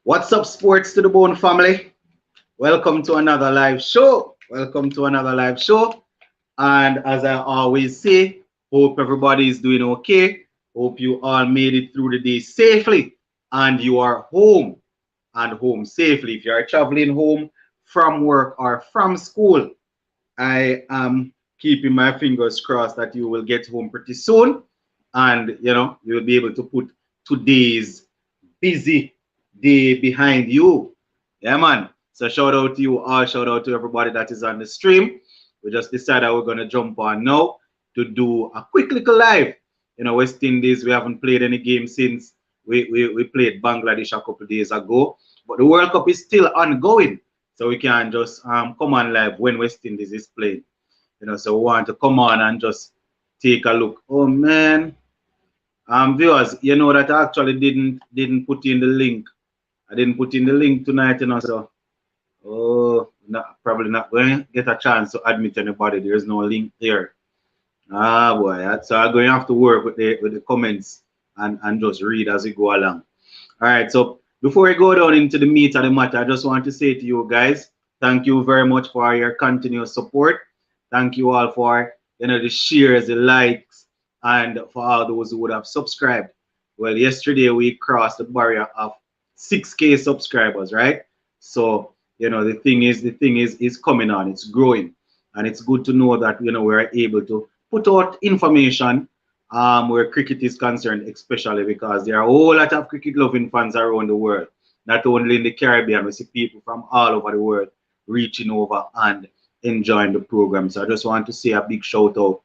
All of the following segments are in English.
What's up, Sports to the Bone family? Welcome to another live show. Welcome to another live show. And as I always say, hope everybody is doing okay. Hope you all made it through the day safely and you are home and home safely. If you are traveling home from work or from school, I am keeping my fingers crossed that you will get home pretty soon and you will be able to put today's busy day behind you. Yeah, man. So shout out to you all. Shout out to everybody that is on the stream. We just decided we're gonna jump on now to do a quick little live. West Indies, we haven't played any game since we played Bangladesh a couple of days ago. But the World Cup is still ongoing. So we can just come on live when West Indies is playing. So we want to come on and just take a look. Oh man. Viewers, you know that I actually didn't put in the link. I didn't put in the link tonight, so probably not going to get a chance to admit anybody. There's no link there. Ah boy, so I'm going to have to work with the comments and just read as we go along. All right, so before we go down into the meat of the matter, I just want to say to you guys, thank you very much for your continuous support. Thank you all for the shares, the likes, and for all those who would have subscribed. Well, yesterday we crossed the barrier of 6K subscribers, right? So the thing is coming on, it's growing, and it's good to know that we're able to put out information where cricket is concerned, especially because there are a whole lot of cricket loving fans around the world, not only in the Caribbean. We see people from all over the world reaching over and enjoying the program. So I just want to say a big shout out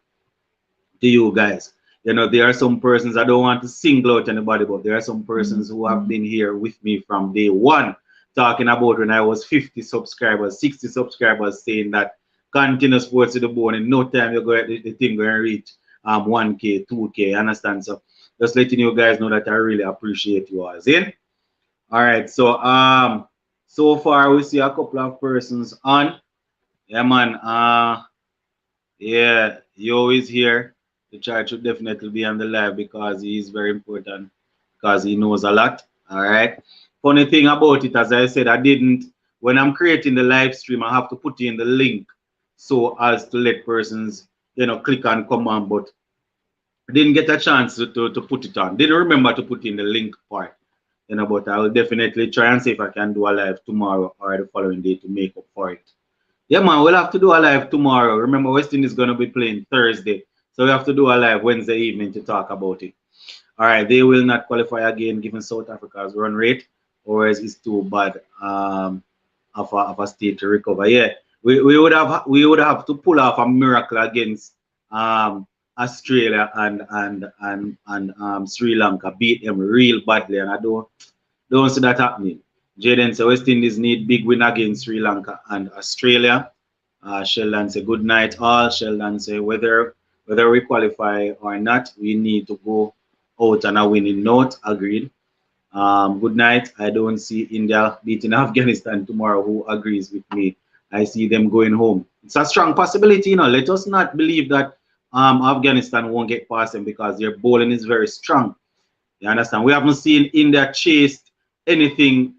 to you guys. There are some persons, I don't want to single out anybody, but there are some persons who have been here with me from day one, talking about when I was 50 subscribers, 60 subscribers, saying that continuous sports to the bone, in no time you're going the thing going to reach 1K, 2K, understand? So just letting you guys know that I really appreciate you all. See? All right, so far we see a couple of persons on. Yeah, man. Yeah, Yo is here. The child should definitely be on the live because he is very important, because he knows a lot. All right. Funny thing about it, as I said, when I'm creating the live stream, I have to put in the link so as to let persons, click and come on, but I didn't get a chance to put it on. Didn't remember to put in the link part, but I will definitely try and see if I can do a live tomorrow or the following day to make up for it. Yeah, man, we'll have to do a live tomorrow. Remember, West Indies is going to be playing Thursday. So we have to do a live Wednesday evening to talk about it. All right, they will not qualify again given South Africa's run rate, or is it too bad of a state to recover? Yeah, we would have to pull off a miracle against Australia and Sri Lanka, beat them real badly, and I don't see that happening. Jaden says West Indies need big win against Sri Lanka and Australia. Sheldon say good night all. Sheldon say whether we qualify or not, we need to go out on a winning note. Agreed. Good night. I don't see India beating Afghanistan tomorrow. Who agrees with me? I see them going home. It's a strong possibility, Let us not believe that Afghanistan won't get past them because their bowling is very strong. You understand? We haven't seen India chased anything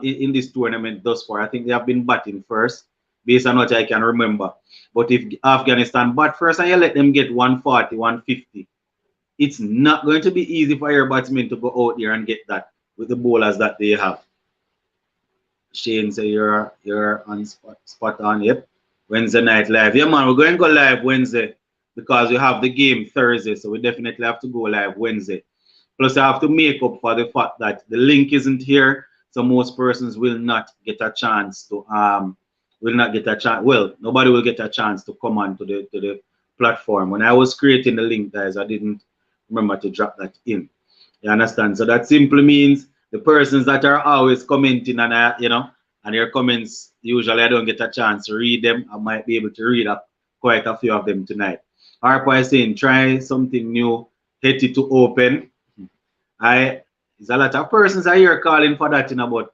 in this tournament thus far. I think they have been batting first, based on what I can remember. But if Afghanistan bat first and you let them get 140, 150, it's not going to be easy for your batsmen to go out there and get that with the bowlers that they have. Shane say you're on spot on. Yep. Wednesday night live. Yeah, man, we're going to go live Wednesday because we have the game Thursday, so we definitely have to go live Wednesday. Plus, I have to make up for the fact that the link isn't here, so most persons will not get a chance to Well, nobody will get a chance to come on to the platform. When I was creating the link, guys, I didn't remember to drop that in. You understand? So that simply means the persons that are always commenting and and your comments, usually I don't get a chance to read them. I might be able to read up quite a few of them tonight. Harper is saying try something new, hit it to open. There's a lot of persons I hear calling for that, but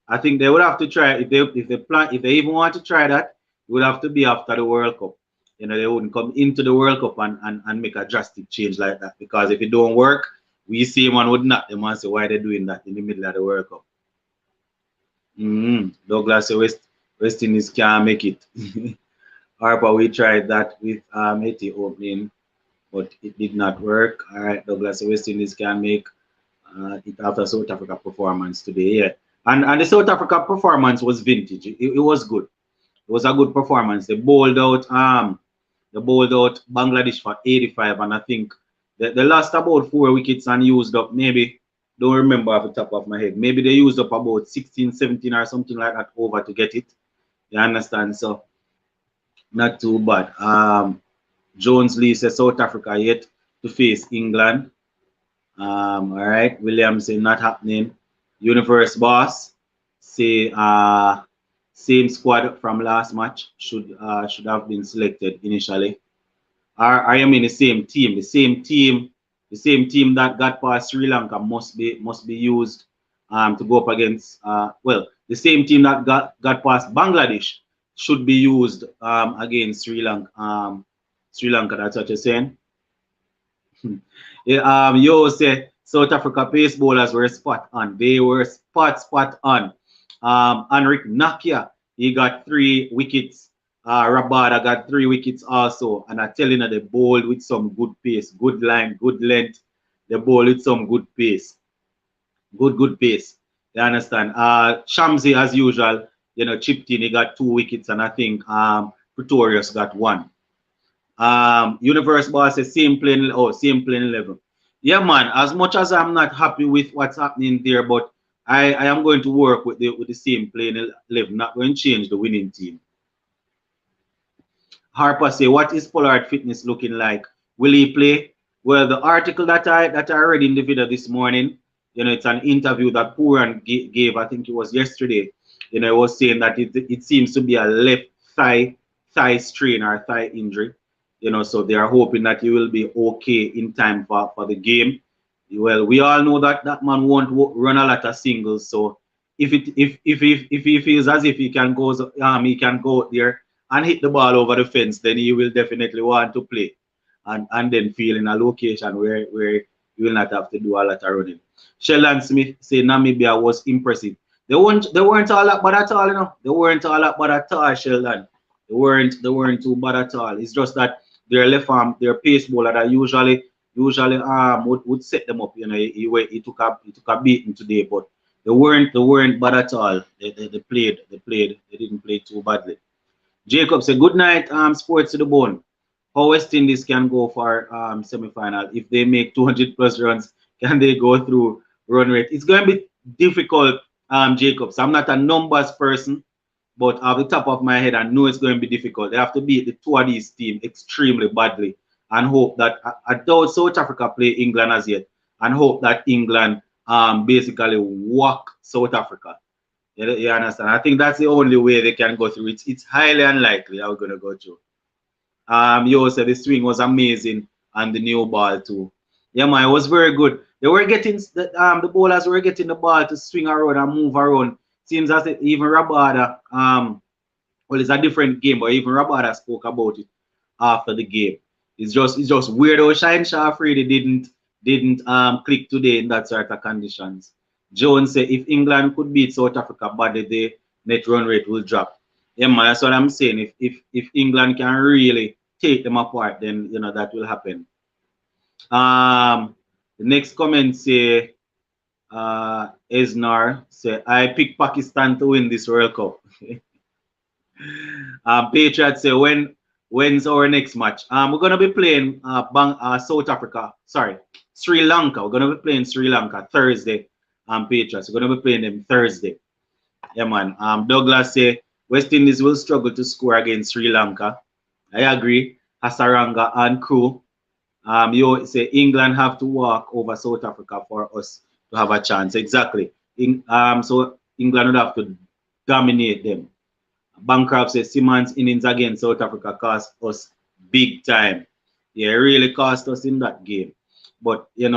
I think they would have to try if they even want to try that, it would have to be after the World Cup. They wouldn't come into the World Cup and make a drastic change like that, because if it don't work, we see one would not them and say why they're doing that in the middle of the World Cup. Douglas say West Indies can't make it. Harper, we tried that with Haiti opening, but it did not work. All right, Douglas say West Indies can make it after South Africa performance today. Yeah, and the South Africa performance was vintage. It was good. It was a good performance. They bowled out Bangladesh for 85, and I think they lost about 4 wickets and used up maybe, don't remember off the top of my head, maybe they used up about 16, 17 or something like that over to get it. You understand? So not too bad. Jones Lee says South Africa yet to face England. All right, Williams say not happening. Universe Boss say same squad from last match should have been selected initially. Are you mean the same team? The same team that got past Sri Lanka must be used to go up against well, the same team that got past Bangladesh should be used against Sri Lanka. Sri Lanka, that's what you're saying. Yeah, yo say South Africa pace bowlers were spot on. They were spot on. Henrik Nakia, he got 3 wickets. Rabada got 3 wickets also. And I tell you, they bowled with some good pace, good line, good length. They bowled with some good pace. Good pace. You understand? Shamsi, as usual, chipped in. He got 2 wickets, and I think Pretorius got 1. Universe Boss says same playing 11. Yeah, man. As much as I'm not happy with what's happening there, but I am going to work with the same playing 11. Not going to change the winning team. Harper say, what is Pollard fitness looking like? Will he play? Well, the article that I read in the video this morning, it's an interview that Puran gave. I think it was yesterday. It was saying that it seems to be a left thigh strain or thigh injury. So they are hoping that he will be okay in time for the game. Well, we all know that that man won't run a lot of singles. So if he feels as if he can go out there and hit the ball over the fence, then he will definitely want to play and then feel in a location where you will not have to do a lot of running. Sheldon Smith say Namibia was impressive. They weren't all that bad at all, They weren't all that bad at all, Sheldon. They weren't too bad at all. It's just that their left arm, their pace bowler that usually would set them up, he took a beating today, but they weren't bad at all. They played. They didn't play too badly. Jacob said, good night, sports to the bone. How West Indies can go for semi-final if they make 200 plus runs? Can they go through run rate? It's going to be difficult, Jacobs. I'm not a numbers person, but off the top of my head, I know it's going to be difficult. They have to beat the 2 of these teams extremely badly and hope that I doubt South Africa play England as yet, and hope that England basically walk South Africa. You understand? I think that's the only way they can go through. It's highly unlikely how we're going to go through. You said the swing was amazing and the new ball too. Yeah, man, it was very good. They were getting the bowlers were getting the ball to swing around and move around. Seems as if even Rabada, well, it's a different game, but even Rabada spoke about it after the game. It's just weird how Shine Shah Free didn't click today in that sort of conditions. Jones said if England could beat South Africa badly, the net run rate will drop. Yeah, man, that's what I'm saying. If England can really take them apart, then that will happen. The next comment say Esnar say I pick Pakistan to win this World Cup. Patriots say when's our next match? We're gonna be playing South Africa. Sorry, Sri Lanka. We're gonna be playing Sri Lanka Thursday. Patriots. We're gonna be playing them Thursday. Yeah, man. Douglas say West Indies will struggle to score against Sri Lanka. I agree. Hasaranga and crew. You say England have to walk over South Africa for us to have a chance. Exactly. So England would have to dominate them. Bancroft says Simmons innings against South Africa cost us big time. Yeah, it really cost us in that game. But I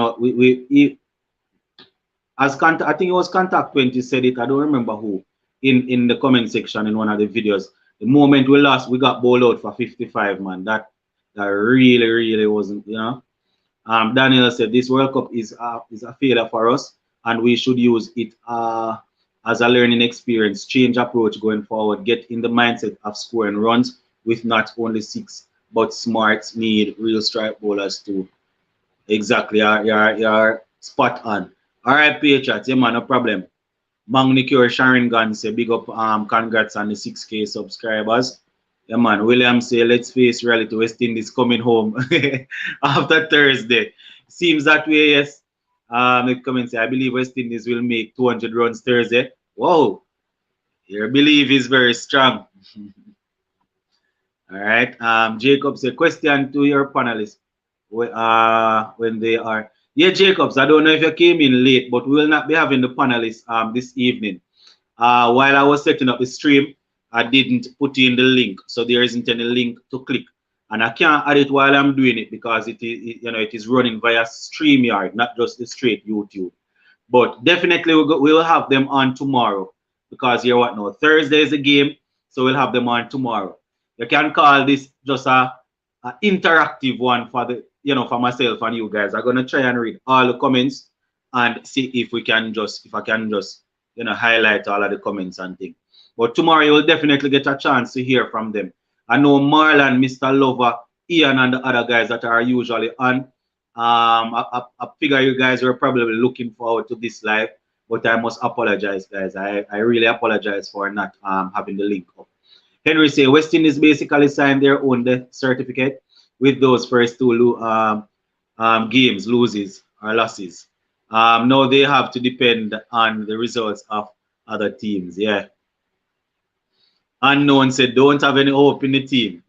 think it was Contact 20 said it. I don't remember who in the comment section in one of the videos. The moment we lost, we got bowled out for 55, man. That really wasn't, Daniel said this World Cup is a failure for us, and we should use it as a learning experience, change approach going forward, get in the mindset of scoring runs with not only six, but smarts need real strike bowlers too. Exactly, you're spot on. All right, Patriots, yeah man, no problem. Magnicure Sharon Gunn say big up congrats on the 6K subscribers. Yeah man, William say let's face reality, West Indies coming home after Thursday. Seems that way, yes. It come and say I believe West Indies will make 200 runs Thursday. Whoa, your belief is very strong. All right. Jacobs, a question to your panelists. When they are. Yeah, Jacobs, I don't know if you came in late, but we will not be having the panelists this evening. While I was setting up the stream, I didn't put in the link, so there isn't any link to click, and I can't add it while I'm doing it because it is running via StreamYard, not just the straight YouTube. But definitely we'll have them on tomorrow because you're what now? Thursday is a game, so we'll have them on tomorrow. You can call this just a interactive one for the for myself and you guys. I'm gonna try and read all the comments and see if we can just if I can just highlight all of the comments and things. But tomorrow you will definitely get a chance to hear from them. I know Marlon, Mr. Lover, Ian, and the other guys that are usually on. I figure you guys were probably looking forward to this live, but I must apologize, guys. I really apologize for not having the link up. Henry say West Indies basically signed their own death certificate with those first two games, loses or losses. Now they have to depend on the results of other teams. Yeah. Unknown said don't have any hope in the team.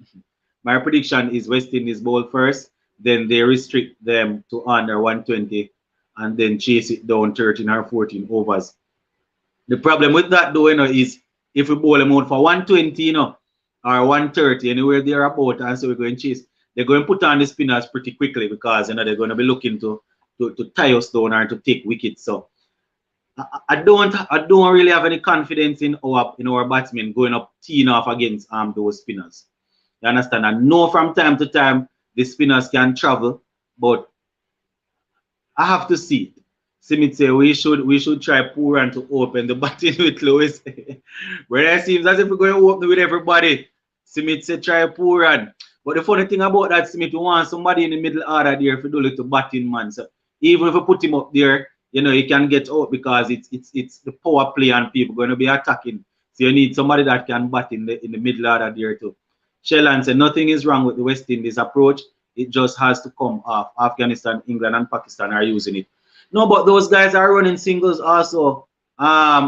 My prediction is West Indies bowl first, then they restrict them to under 120 and then chase it down 13 or 14 overs. The problem with that though, is if we bowl them out for 120, or 130, anywhere they're about, and so we're going to chase, they're going to put on the spinners pretty quickly because they're going to be looking to tie us down or to take wickets. So I don't really have any confidence in our batsmen going up teeing off against those spinners. You understand? I know from time to time the spinners can travel, but I have to see it. Simit say we should try Puran to open the batting with Lewis. But it seems as if we're going to open with everybody. Simit say try Puran. But the funny thing about that, Simit, we want somebody in the middle order there if you do a little batting man. So even if we put him up there, he can get out because it's the power play and people going to be attacking. So you need somebody that can bat in the middle order there too. Shellan said nothing is wrong with the West Indies approach. It just has to come off. Afghanistan, England, and Pakistan are using it. No, but those guys are running singles also.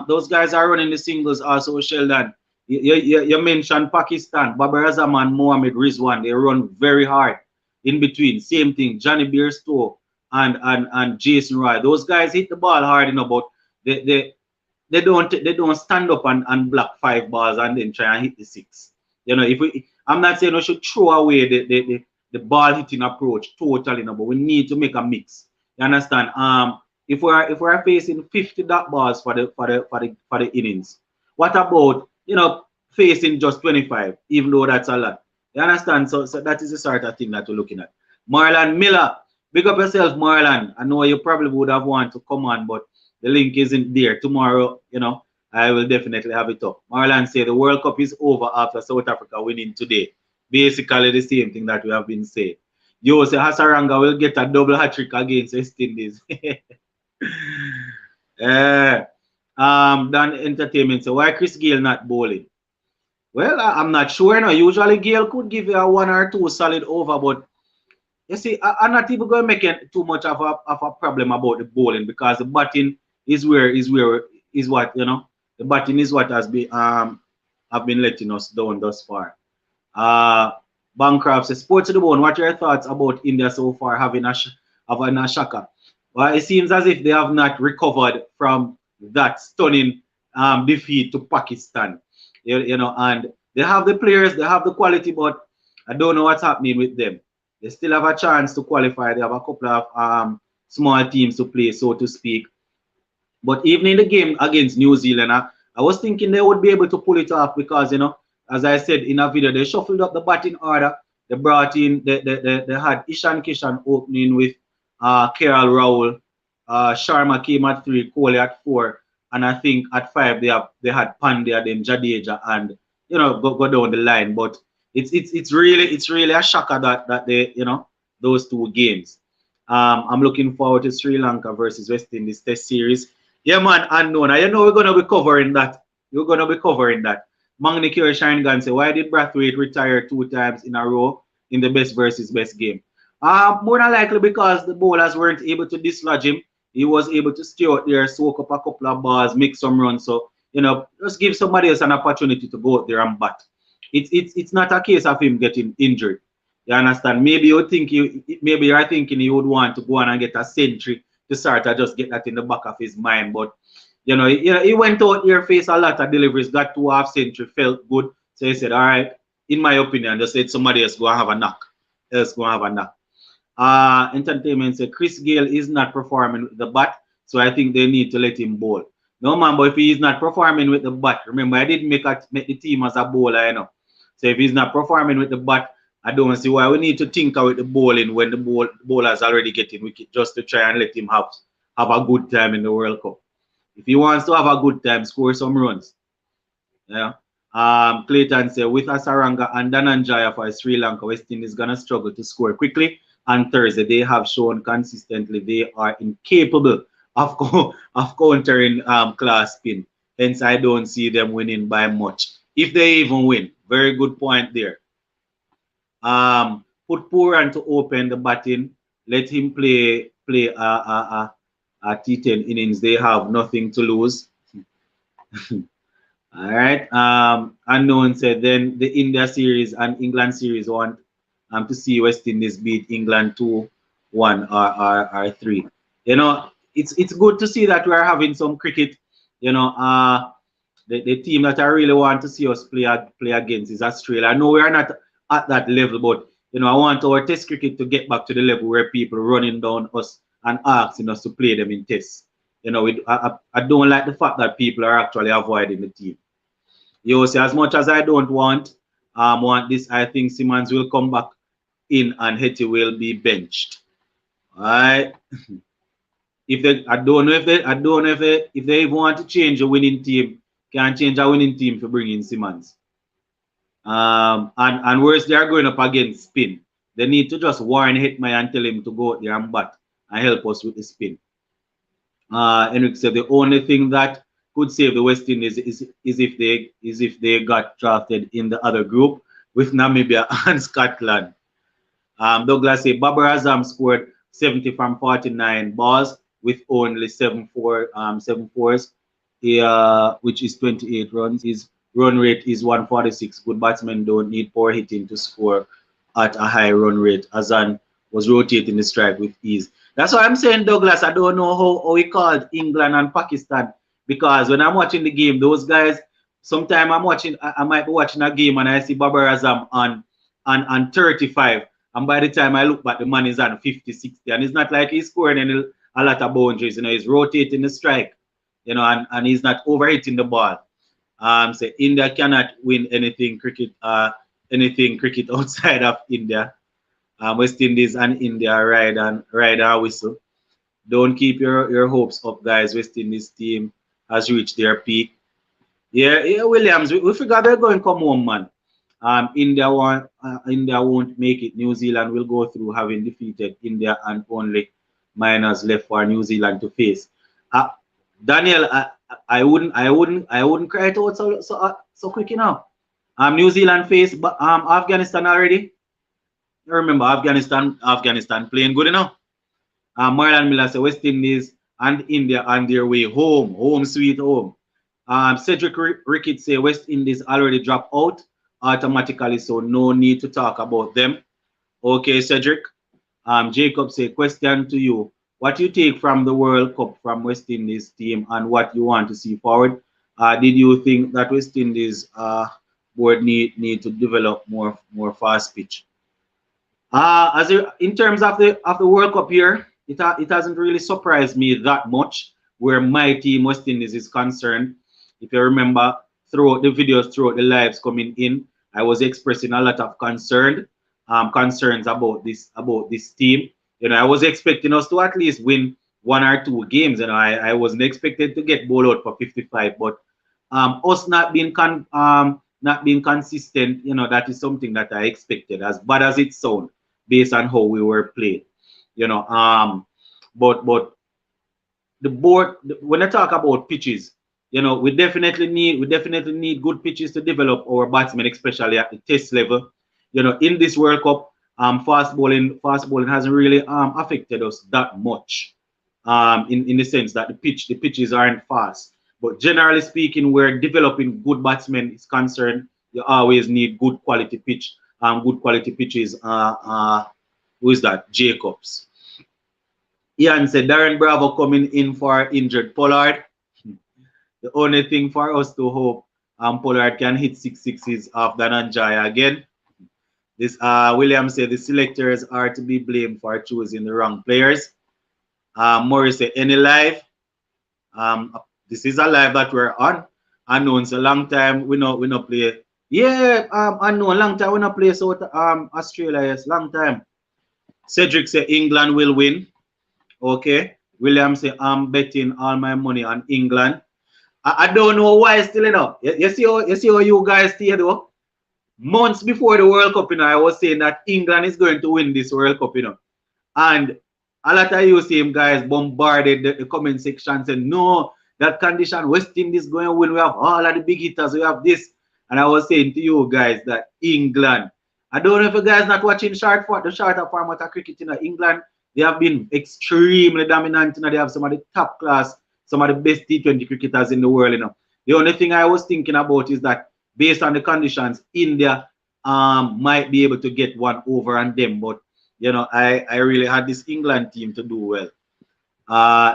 Those guys are running the singles also, Sheldon. You mentioned Pakistan, Babar Azam and Mohammed Rizwan. They run very hard in between. Same thing, Johnny Beerstow and Jason Roy. Those guys hit the ball hard, but they don't stand up and block 5 balls and then try and hit the 6. I'm not saying we should throw away the ball hitting approach totally, but we need to make a mix. You understand? If we're facing 50 dot balls for the innings, what about facing just 25, even though that's a lot? You understand? So that is the sort of thing that we're looking at. Marlon Miller, big up yourself, Marlon. I know you probably would have wanted to come on, but the link isn't there. Tomorrow, I will definitely have it up. Marlon said the World Cup is over after South Africa winning today. Basically the same thing that we have been saying. Yo, say Hasaranga will get a double hat-trick against West Indies. Dan Entertainment, so why Chris Gayle not bowling? Well, I'm not sure. Usually Gayle could give you a 1 or 2 solid over, but you see, I'm not even going to make it too much of a problem about the bowling because the batting is what the batting is what has been have been letting us down thus far. Bancroft says, Sports to the Bone, what are your thoughts about India so far having a shocker? Well, it seems as if they have not recovered from that stunning defeat to Pakistan. And they have the players, they have the quality, but I don't know what's happening with them. They still have a chance to qualify. They have a couple of small teams to play, so to speak. But even in the game against New Zealand, I was thinking they would be able to pull it off because, as I said in a video, they shuffled up the batting order. They brought in, they had Ishan Kishan opening with KL Rahul. Sharma came at 3, Kohli at 4, and I think at 5 they had Pandya, then Jadeja, and go down the line. But it's really a shocker that they those two games. I'm looking forward to Sri Lanka versus West Indies Test series. Yeah, man, unknown. We're gonna be covering that. We're gonna be covering that. Magni Shangan say, why did Brathwaite retire 2 times in a row in the best versus best game? More than likely because the bowlers weren't able to dislodge him. He was able to stay out there, soak up a couple of balls, make some runs. So, just give somebody else an opportunity to go out there and bat. It's not a case of him getting injured. You understand? Maybe you're thinking he would want to go on and get a century to start to just get that in the back of his mind. But he went out here, faced a lot of deliveries, got 2 half century, felt good. So he said, all right, in my opinion, just let somebody else go and have a knock. Entertainment said Chris Gale is not performing with the bat, so I think they need to let him bowl. No man, but if he is not performing with the bat, remember I didn't make the team as a bowler, So if he's not performing with the bat, I don't see why we need to tinker with the bowling when the bowler's already getting wicket, just to try and let him have a good time in the World Cup. If he wants to have a good time, score some runs. Yeah. Clayton said, with Asaranga and Dhananjaya for Sri Lanka, West Indies is gonna struggle to score quickly. On Thursday, they have shown consistently they are incapable of countering class spin. Hence, I don't see them winning by much. If they even win, very good point there. Put Puran to open the batting. Let him play a T10 innings. They have nothing to lose. All right. Unknown said then the India series and England series want to see West Indies beat England 2-1 or 3. It's good to see that we're having some cricket. The team that I really want to see us play against is Australia. I know we are not at that level, but I want our test cricket to get back to the level where people running down us and asking us to play them in tests. I don't like the fact that people are actually avoiding the team. You see, as much as I don't want this, I think Simmons will come back in and Hetty will be benched. All right. I don't know if they even want to change a winning team. Can't change a winning team to bring in Simmons. And worse, they are going up against spin. They need to just warn Hetman and tell him to go out there and bat and help us with the spin. Henrik said the only thing that could save the West Indies is if they got drafted in the other group with Namibia and Scotland. Douglas said Babar Azam scored 70 from 49 balls with only 7 fours, which is 28 runs. His run rate is 146. Good batsmen don't need poor hitting to score at a high run rate. Azan was rotating the strike with ease. That's why I'm saying, Douglas, I don't know how he called England and Pakistan, because when I'm watching the game, those guys, sometimes I might be watching a game and I see Babar Azam on 35, and by the time I look back, the man is on 50, 60, and it's not like he's scoring a lot of boundaries. He's rotating the strike, and he's not overhitting the ball. So India cannot win anything cricket outside of India. West Indies and India ride and whistle. Don't keep your hopes up, guys. West Indies team has reached their peak. Yeah, Williams, we figure they're going to come home, man. India won't make it. New Zealand will go through, having defeated India and only minors left for New Zealand to face. Daniel, I wouldn't cry it out so quick enough. New Zealand face Afghanistan already. Remember, Afghanistan playing good enough. Marlon Miller said West Indies and India on their way home sweet home. Cedric Rickett say West Indies already dropped out automatically, so no need to talk about them. Okay, Cedric. Jacob say question to you: what you take from the World Cup from West Indies team and what you want to see forward? Did you think that West Indies board need to develop more fast pitch? In terms of the World Cup here, it hasn't really surprised me that much where my team West Indies is concerned. If you remember, throughout the videos, throughout the lives coming in, I was expressing a lot of concerns about this team. I was expecting us to at least win one or two games. You know, I wasn't expected to get bowled out for 55, but us not being consistent, you know, that is something that I expected, as bad as it sounds, based on how we were played. You know, but the board, when I talk about pitches, you know, we definitely need good pitches to develop our batsmen, especially at the test level. You know, in this World Cup, fast bowling hasn't really affected us that much. In the sense that the pitches aren't fast. But generally speaking, where developing good batsmen is concerned, you always need good quality pitch. Good quality pitches. Who is that? Jacobs. Ian said Darren Bravo coming in for injured Pollard. The only thing for us to hope Pollard can hit six sixes off Dananjaya again. This William said the selectors are to be blamed for choosing the wrong players. Morris said any live. This is a live that we're on. Unknown, so long time we not play. Yeah, unknown, long time we not play South Australia, yes, long time. Cedric said England will win. Okay. William say I'm betting all my money on England. I don't know why still, you know. You see how you guys stay though? Months before the World Cup, you know, I was saying that England is going to win this World Cup, you know. And a lot of you same guys bombarded the comment section saying, no, that condition, West Indies going to win. We have all of the big hitters. We have this. And I was saying to you guys that England, I don't know if you guys not watching the shorter format of cricket in England. They have been extremely dominant. You know, they have some of the top class, some of the best T20 cricketers in the world. You know, the only thing I was thinking about is that based on the conditions, India might be able to get one over on them. But you know, I really had this England team to do well.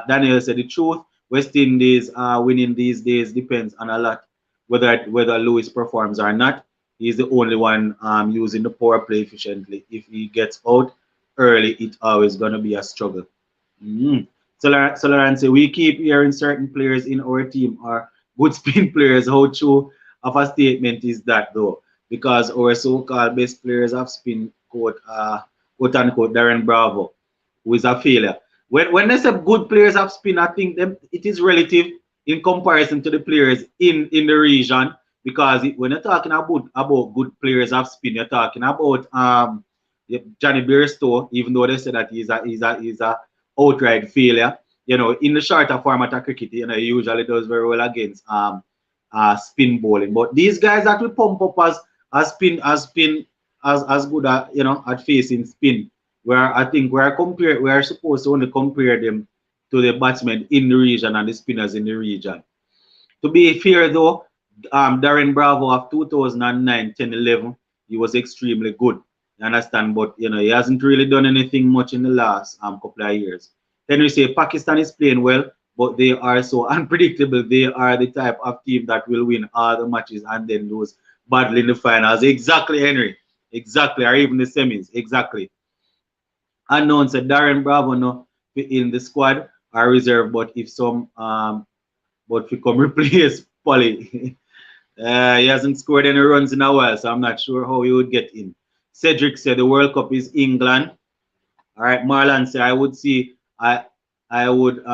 Daniel said the truth. West Indies winning these days depends on a lot whether Lewis performs or not. He's the only one using the power play efficiently. If he gets out early, it's always gonna be a struggle. So Lauren say we keep hearing certain players in our team are good spin players. How true of a statement is that though? Because our so-called best players have spin quote unquote Darren Bravo, who is a failure. When they say good players have spin, I think it is relative in comparison to the players in the region. Because when you're talking about good players have spin, you're talking about Johnny Bairstow, even though they say that he's a outright failure. You know, in the shorter format of cricket, you know, he usually does very well against spin bowling. But these guys that we pump up as good at, you know, at facing spin, where I think we are supposed to only compare them to the batsmen in the region and the spinners in the region. To be fair though, Darren Bravo of 2009, 10, 11, he was extremely good. You understand? But you know, he hasn't really done anything much in the last couple of years. Then we say Pakistan is playing well, but they are so unpredictable. They are the type of team that will win all the matches and then lose badly in the finals. Exactly, Henry. Exactly, or even the semis. Exactly. Unknown said Darren Bravo no fit in the squad or reserve, but if some but we come replace Polly. He hasn't scored any runs in a while, so I'm not sure how he would get in. Cedric said the World Cup is England. All right, Marlon said I would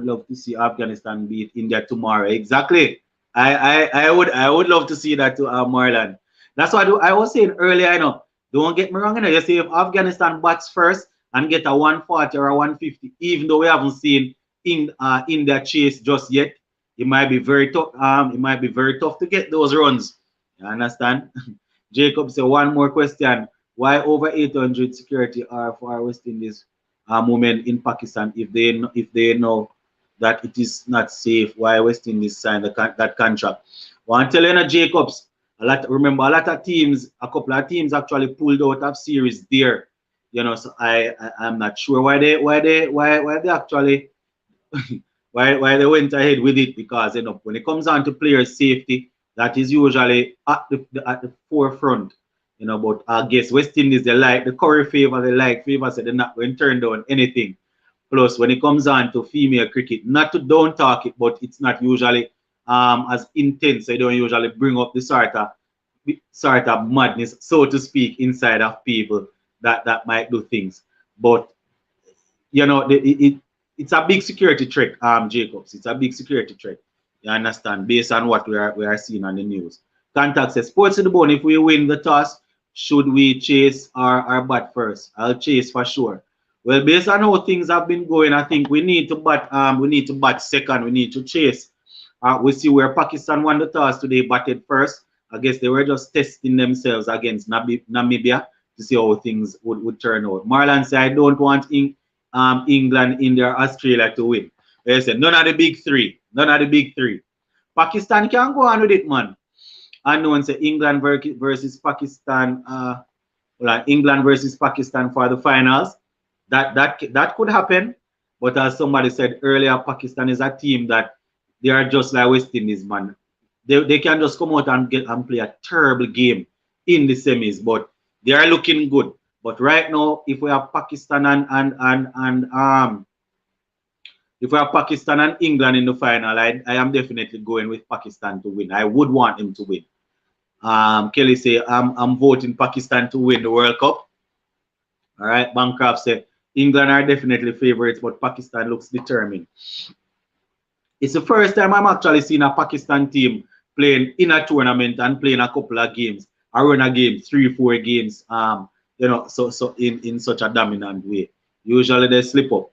love to see Afghanistan beat India tomorrow. Exactly. I would love to see that to Marlon. That's what I was saying earlier. I know. Don't get me wrong. You know, you see if Afghanistan bats first and get a 140 or a 150, even though we haven't seen India chase just yet, it might be very tough. It might be very tough to get those runs. You understand? Jacob said one more question. Why over 800 security are for West Indies movement in Pakistan if they know that it is not safe? Why West Indies signed that contract? Well, I'm telling you, Jacobs, remember a lot of teams, a couple of teams actually pulled out of series there. You know, so I'm not sure why they actually why they went ahead with it, because you know when it comes on to player safety, that is usually at the forefront. You know, but I guess West Indies, they like the Curry favor, so they're not going to turn down anything. Plus, when it comes on to female cricket, not to don't talk it, but it's not usually as intense. They don't usually bring up the sort of madness, so to speak, inside of people that might do things. But you know, it's a big security threat, Jacobs. It's a big security threat. You understand? Based on what we are seeing on the news. Contact says, Sports to the Bone, if we win the toss, should we chase our bat first? I'll chase for sure. Well, based on how things have been going, I think we need to bat second. We need to chase. We see where Pakistan won the toss today, batted first. I guess they were just testing themselves against Namibia to see how things would turn out. Marlon said, I don't want England, India, Australia to win. They said, none of the big three. None of the big three. Pakistan can go on with it, man. Unknown say England versus Pakistan. England versus Pakistan for the finals. That could happen. But as somebody said earlier, Pakistan is a team that they are just like West Indies, man. They can just come out and play a terrible game in the semis, but they are looking good. But right now, if we have Pakistan if we have Pakistan and England in the final, I am definitely going with Pakistan to win. I would want them to win. Kelly say I'm voting Pakistan to win the World Cup. All right, Bancroft said England are definitely favorites, but Pakistan looks determined. It's the first time I'm actually seeing a Pakistan team playing in a tournament and playing a couple of games. I run a game, 3-4 games. So in such a dominant way. Usually they slip up.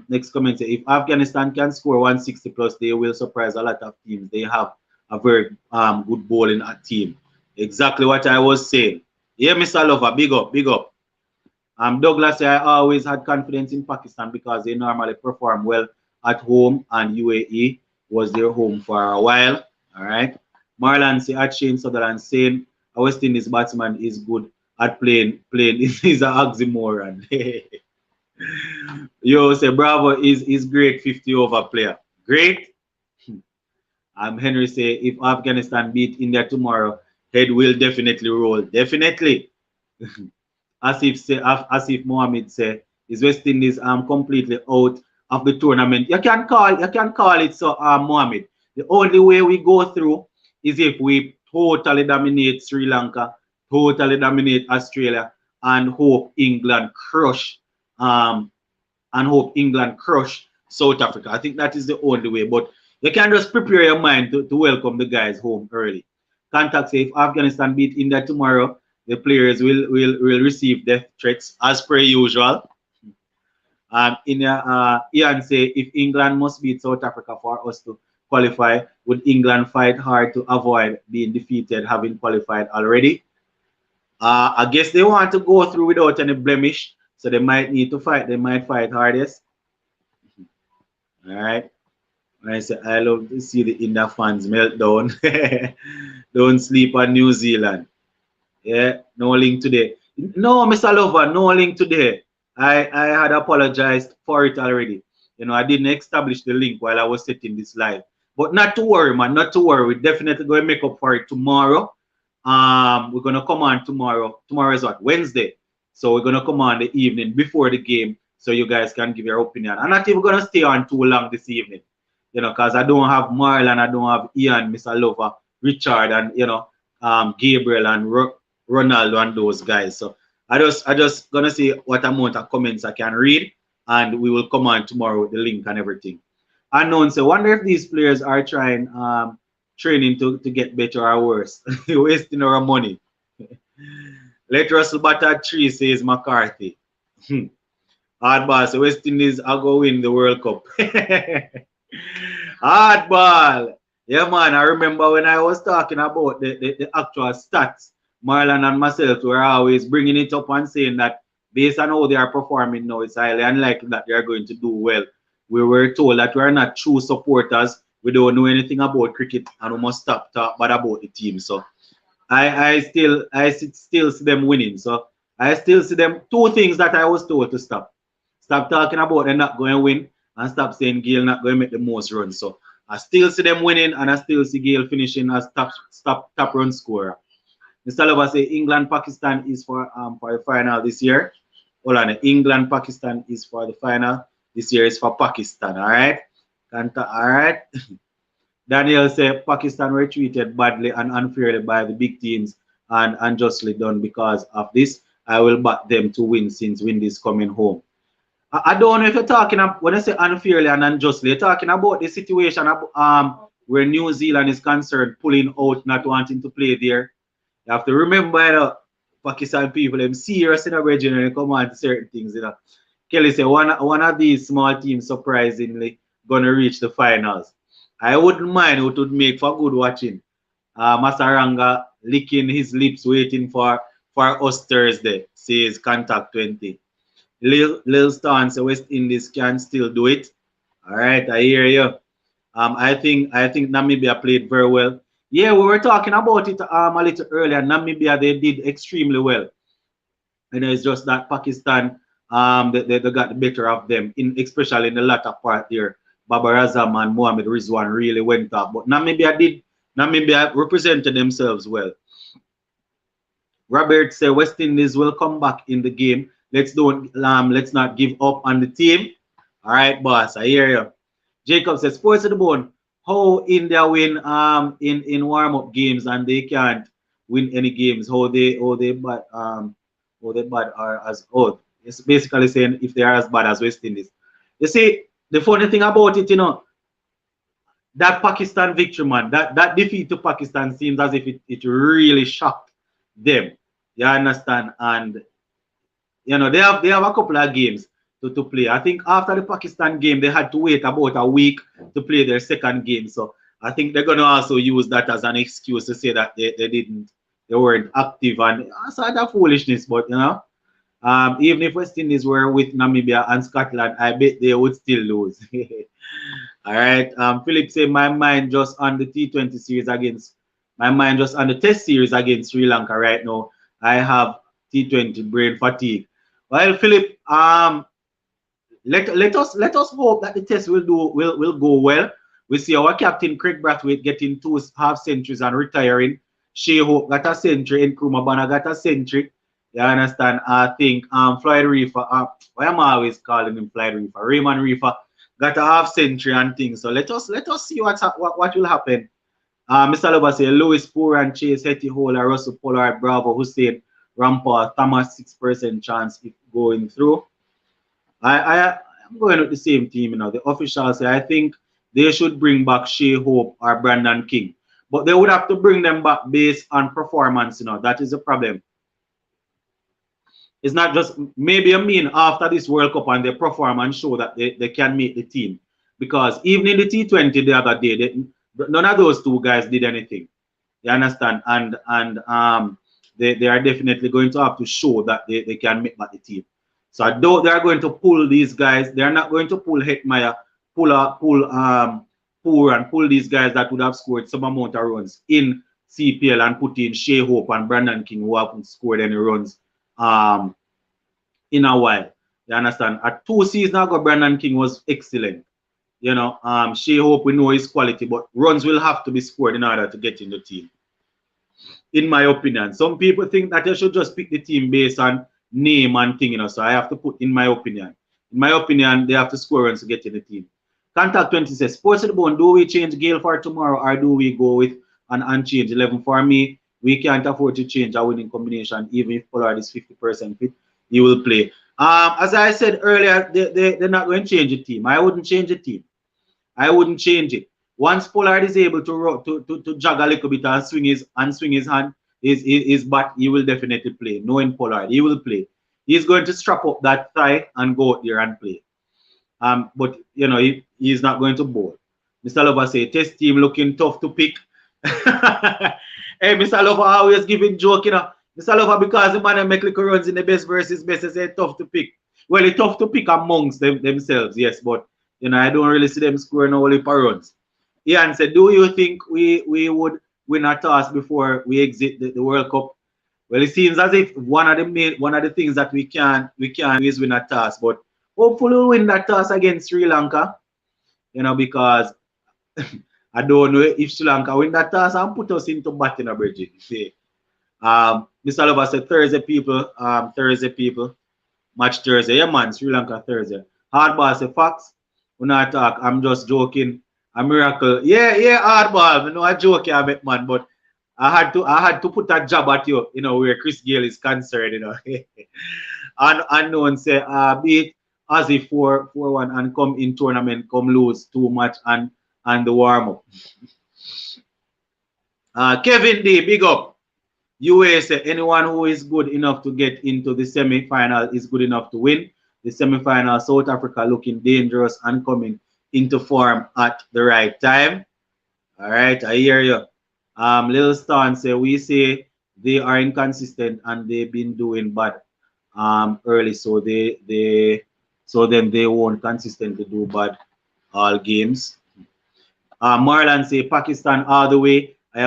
Next comment say, if Afghanistan can score 160 plus, they will surprise a lot of teams. They have a very good bowling team. Exactly what I was saying. Yeah, Mr. Lover, big up, big up. Douglas, I always had confidence in Pakistan because they normally perform well at home, and UAE was their home for a while. All right. Marlon say at Shane Sutherland saying a West Indies batsman is good at playing. Is an oxymoron. Yo, say Bravo is great 50 over player. Great. Henry say if Afghanistan beat India tomorrow, head will definitely roll. Definitely. Asif Mohammed say is West Indies completely out of the tournament. You can call it so, Mohammed. The only way we go through is if we totally dominate Sri Lanka, totally dominate Australia, and hope England crush South Africa. I think that is the only way. But you can just prepare your mind to welcome the guys home early. Contact say if Afghanistan beat India tomorrow, the players will receive death threats as per usual. Ian say if England must beat South Africa for us to qualify, would England fight hard to avoid being defeated, having qualified already? I guess they want to go through without any blemish, so they might need to fight. They might fight hardest. All right. I say I love to see the India fans meltdown. Don't sleep on New Zealand. Yeah, no link today. No, Mr. Lover, no link today. I had apologized for it already. I didn't establish the link while I was setting this live. But not to worry, man, not to worry. We're definitely going to make up for it tomorrow. We're going to come on tomorrow. Tomorrow is what? Wednesday. So we're going to come on the evening before the game so you guys can give your opinion. I'm not even going to stay on too long this evening, because I don't have Marlon, I don't have Ian, Mr. Lover, Richard, and, Gabriel and Ronaldo and those guys. So I just gonna see what amount of comments I can read, and we will come on tomorrow with the link and everything. Unknown, so wonder if these players are trying training to get better or worse. Wasting our money. Let Russell Butter 3 says McCarthy. Hardball, so West Indies are going to win the World Cup. Hardball. Yeah, man, I remember when I was talking about the actual stats, Marlon and myself were always bringing it up and saying that based on how they are performing now, it's highly unlikely that they are going to do well. We were told that we are not true supporters. We don't know anything about cricket, and we must stop talking about the team. So I still see them winning. So I still see them. Two things that I was told to stop. Stop talking about them not going to win, and stop saying Gayle not going to make the most runs. So I still see them winning, and I still see Gayle finishing as top run scorer. Mr. Lover say England Pakistan is for the final this year. Hold on, England Pakistan is for the final this year. Is for Pakistan. All right, all right. Daniel said Pakistan were treated badly and unfairly by the big teams and unjustly done. Because of this, I will back them to win since Windies coming home. I don't know if you're talking about, when I say unfairly and unjustly, you're talking about the situation where New Zealand is concerned, pulling out, not wanting to play there. You have to remember, Pakistan people, them serious in a region when they come on to certain things, Kelly said one of these small teams surprisingly gonna reach the finals. I wouldn't mind, it would make for good watching. Masaranga licking his lips, waiting for us Thursday, says Contact 20. Lil Stan says West Indies can still do it. All right, I hear you. I think Namibia played very well. Yeah, we were talking about it a little earlier. Namibia, they did extremely well. It's just that Pakistan, they got the better of them, especially in the latter part there. Babar Azam and Mohamed Rizwan really went up. But Namibia represented themselves well. Robert said West Indies will come back in the game. Let's not give up on the team. All right, boss, I hear you. Jacob says Sports of the Bone. How India win in warm-up games and they can't win any games. How they bad are as old. It's basically saying if they are as bad as West Indies. You see, the funny thing about it, that Pakistan victory, man, that defeat to Pakistan seems as if it really shocked them. You understand? And they have a couple of games to play. I think after the Pakistan game, they had to wait about a week to play their second game. So I think they're gonna also use that as an excuse to say that they weren't active, and aside that foolishness, but even if West Indies were with Namibia and Scotland, I bet they would still lose. All right. Philip said my mind just on the T20 series against my mind just on the test series against Sri Lanka right now. I have T20 brain fatigue. Well, Philip, let us hope that the test will go well. We see our captain Craig Brathwaite getting 2 half centuries and retiring. Shea Hope got a century, and Krumabana got a century. You understand? I think Floyd Reefer, why am I always calling him Floyd Reefer? Raymond Reefer got a half century and things. So let us see what will happen. Mr. Lover say Lewis Puran, Chase, Hetty Hola, Russell Pollard, Bravo, Hussein, Rampart, Thomas 6% chance if going through. I'm going with the same team, The officials say I think they should bring back Shea Hope or Brandon King. But they would have to bring them back based on performance, That is the problem. It's not just maybe after this World Cup and they perform and show that they can make the team. Because even in the T20 the other day, none of those two guys did anything. You understand? And they are definitely going to have to show that they can make back the team. So though they are going to pull these guys, they are not going to pull Hetmeyer, pull these guys that would have scored some amount of runs in CPL and put in Shea Hope and Brandon King who haven't scored any runs in a while. You understand? At 2 seasons ago, Brandon King was excellent. Shea Hope, we know his quality, but runs will have to be scored in order to get in the team. In my opinion, some people think that you should just pick the team based on name and thing, So I have to put in my opinion. In my opinion, they have to score runs to get in the team. Contact 20 says, Sports of the Bone, do we change Gale for tomorrow or do we go with an unchanged 11? For me, we can't afford to change a winning combination, even if Pollard is 50% fit, he will play. As I said earlier, they're not going to change the team. I wouldn't change the team. I wouldn't change it. Once Pollard is able to jog a little bit and swing his hand, his bat, he will definitely play. Knowing Pollard, he will play. He's going to strap up that thigh and go out there and play. But he's not going to bowl. Mr. Lover say test team looking tough to pick. Hey, Mr. Lover always giving joke, Mr. Lover, because the man make little runs in the best versus best, they say tough to pick. Well, it's tough to pick amongst themselves, yes, but I don't really see them scoring only per runs. Ian said, do you think we would win a toss before we exit the World Cup? Well, it seems as if one of the things that we can is win a toss, but hopefully we'll win that toss against Sri Lanka, because I don't know if Sri Lanka win that toss and put us into batting a bridge. Mr. Lover said Thursday people, match Thursday. Yeah, man, Sri Lanka Thursday. Hardball say facts. When I talk, I'm just joking. A miracle. Yeah, hardball. I know I joke, man, but I had to put a jab at you, where Chris Gale is concerned, Unknown say, beat Aussie 4-1 and come in tournament, come lose too much and the warm up. Kevin D, big up. USA, anyone who is good enough to get into the semi-final is good enough to win. The semi-final, South Africa looking dangerous and coming into form at the right time. All right, I hear you. Little Stan say, we say they are inconsistent and they've been doing bad early, so then they won't consistently do bad all games. Marlon say Pakistan all the way. I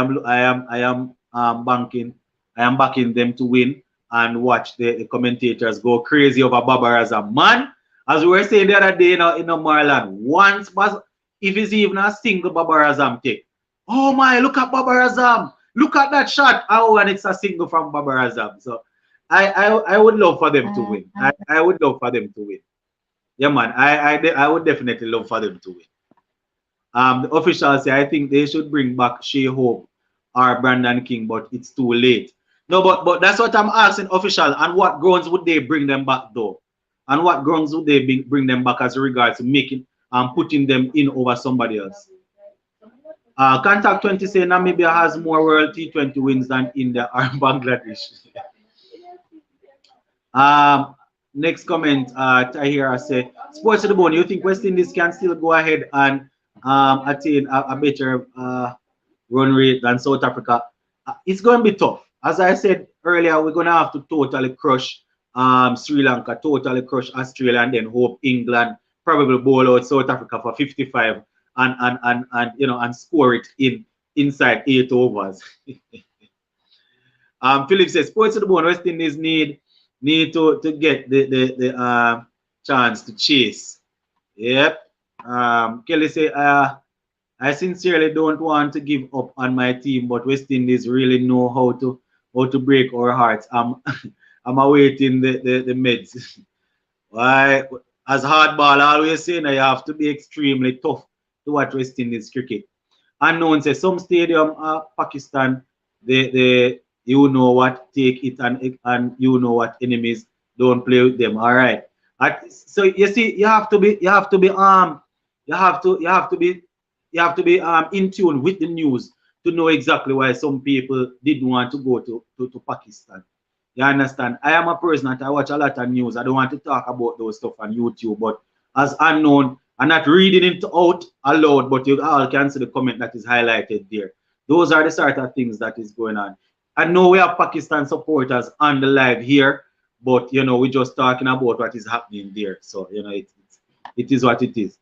am backing them to win and watch the commentators go crazy over Babar Azam. Man, as we were saying the other day, Marlon, once if it's even a single Babar Azam take. Oh my, look at Babar Azam. Look at that shot. Oh, and it's a single from Babar Azam. So I would love for them to win. I would love for them to win. Yeah, man. I would definitely love for them to win. The officials say I think they should bring back Shea Hope or Brandon King, but it's too late. No, but that's what I'm asking official. And what grounds would they bring them back though? And what grounds would they bring them back as regards to making putting them in over somebody else? Contact 20 say Namibia has more World T20 wins than India or Bangladesh. Next comment, Tahira say, Sports to the Bone, you think West Indies can still go ahead and attain a better run rate than South Africa? It's going to be tough. As I said earlier, we're going to have to totally crush Sri Lanka, totally crush Australia, and then hope England probably bowl out South Africa for 55 and score it inside 8 overs. Philip says, Sports to the Bone, West Indies need to get the chance to chase. Yep. Kelly say, I sincerely don't want to give up on my team, but West Indies really know how to break our hearts. I'm awaiting the meds. Why? As hardball always saying, you have to be extremely tough to watch West Indies cricket. Unknown says some stadium, Pakistan, they you know what, take it and you know what, enemies don't play with them. All right. So you see, you have to be in tune with the news to know exactly why some people didn't want to go to Pakistan. You understand? I am a person that I watch a lot of news. I don't want to talk about those stuff on YouTube, but as unknown, I'm not reading it out aloud, but you all can see the comment that is highlighted there. Those are the sort of things that is going on. I know we have Pakistan supporters on the live here, but we're just talking about what is happening there. So it is what it is.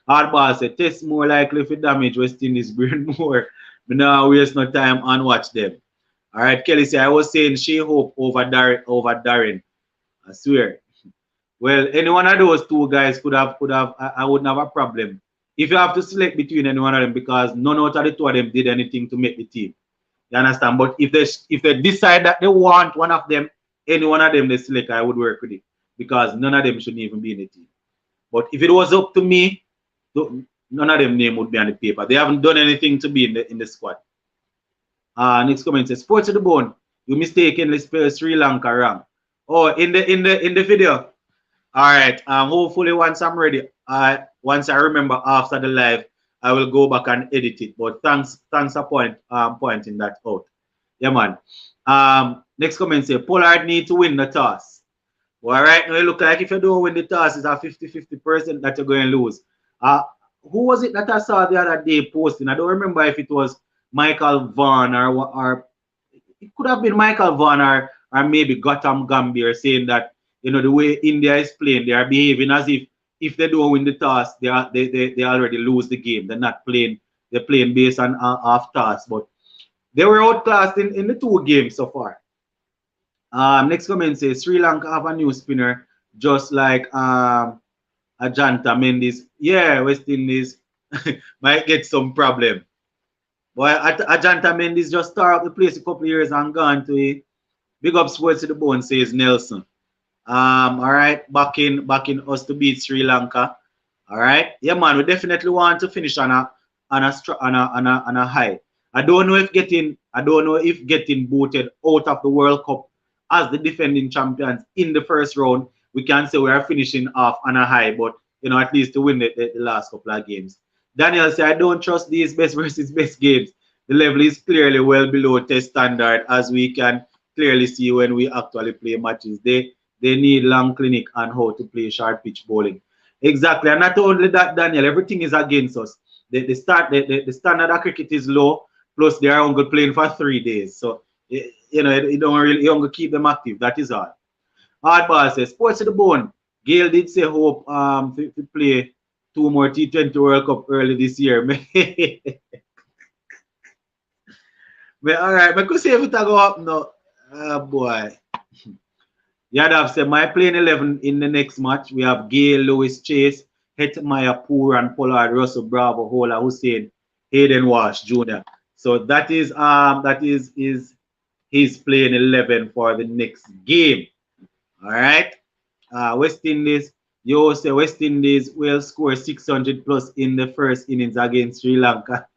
Hardball said, test more likely for damage West Indies brain more. But now waste no time and watch them. All right, Kelly said, I was saying Shea Hope over Darren. I swear. Well, any one of those two guys could have. I wouldn't have a problem if you have to select between any one of them, because none out of the two of them did anything to make the team. You understand? But if they decide that they want one of them, any one of them they select, I would work with it, because none of them shouldn't even be in the team. But if it was up to me, none of them name would be on the paper. They haven't done anything to be in the squad. Next comment says, Sports to the Bone, you mistakenly spell Sri Lanka wrong. Oh, in the video. All right. Hopefully once I'm ready, once I remember after the live, I will go back and edit it. But thanks for pointing that out. Yeah, man. Next comment say, Pollard need to win the toss. Well, right now it look like if you don't win the toss, it's a 50-50% that you're going to lose. Who was it that I saw the other day posting? I don't remember if it was Michael Vaughan or it could have been Michael Vaughan or maybe Gautam Gambhir saying that the way India is playing, they are behaving as if they don't win the toss, they already lose the game. They're not playing. They're playing based on off toss, but they were outclassed in the 2 games so far. Next comment says Sri Lanka have a new spinner just like Ajanta Mendes. Yeah, West Indies might get some problem. Boy, Ajanta Mendes just started up the place a couple of years and gone to it. Big up Sports to the Bone, says Nelson. All right, backing us to beat Sri Lanka. All right, yeah, man, we definitely want to finish on a high. I don't know if getting booted out of the World Cup as the defending champions in the first round we can say we are finishing off on a high, but at least to win the last couple of games. Daniel said, I don't trust these best versus best games. The level is clearly well below test standard, as we can clearly see when we actually play matches. They need long clinic on how to play short pitch bowling. Exactly, and not only that, Daniel, everything is against us. The standard of cricket is low, plus they are only playing for 3 days. So you don't really you keep them active. That is all. Hardball says, sports to the bone. Gail did say hope to play 2 more T20 World Cup early this year. All right, I could say if it go up now. Boy. Yadav said, my playing 11 in the next match. We have Gail, Lewis, Chase, Hetmaya, Poor, and Pollard, Russell, Bravo, Hola, Hussein, Hayden Wash, Jr. So that is his playing 11 for the next game. All right. West Indies, you say West Indies will score 600 plus in the first innings against Sri Lanka.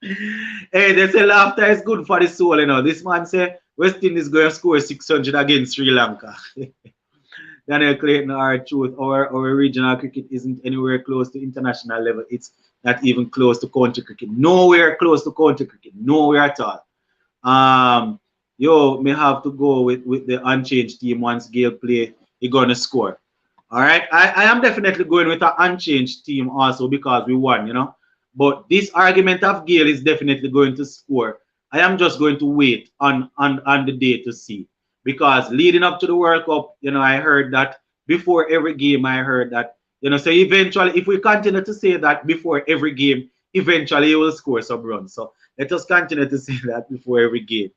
Hey, they say laughter is good for the soul, This man say West Indies going to score 600 against Sri Lanka. Daniel Clayton, our truth, our regional cricket isn't anywhere close to international level. It's not even close to country cricket. Nowhere close to country cricket. Nowhere at all. May have to go with the unchanged team once Gale play. He gonna score. All right. I am definitely going with an unchanged team also because we won, But this argument of Gale is definitely going to score. I am just going to wait on the day to see. Because leading up to the World Cup, I heard that before every game, I heard that, so eventually, if we continue to say that before every game, eventually he will score some runs. So let us continue to say that before every game.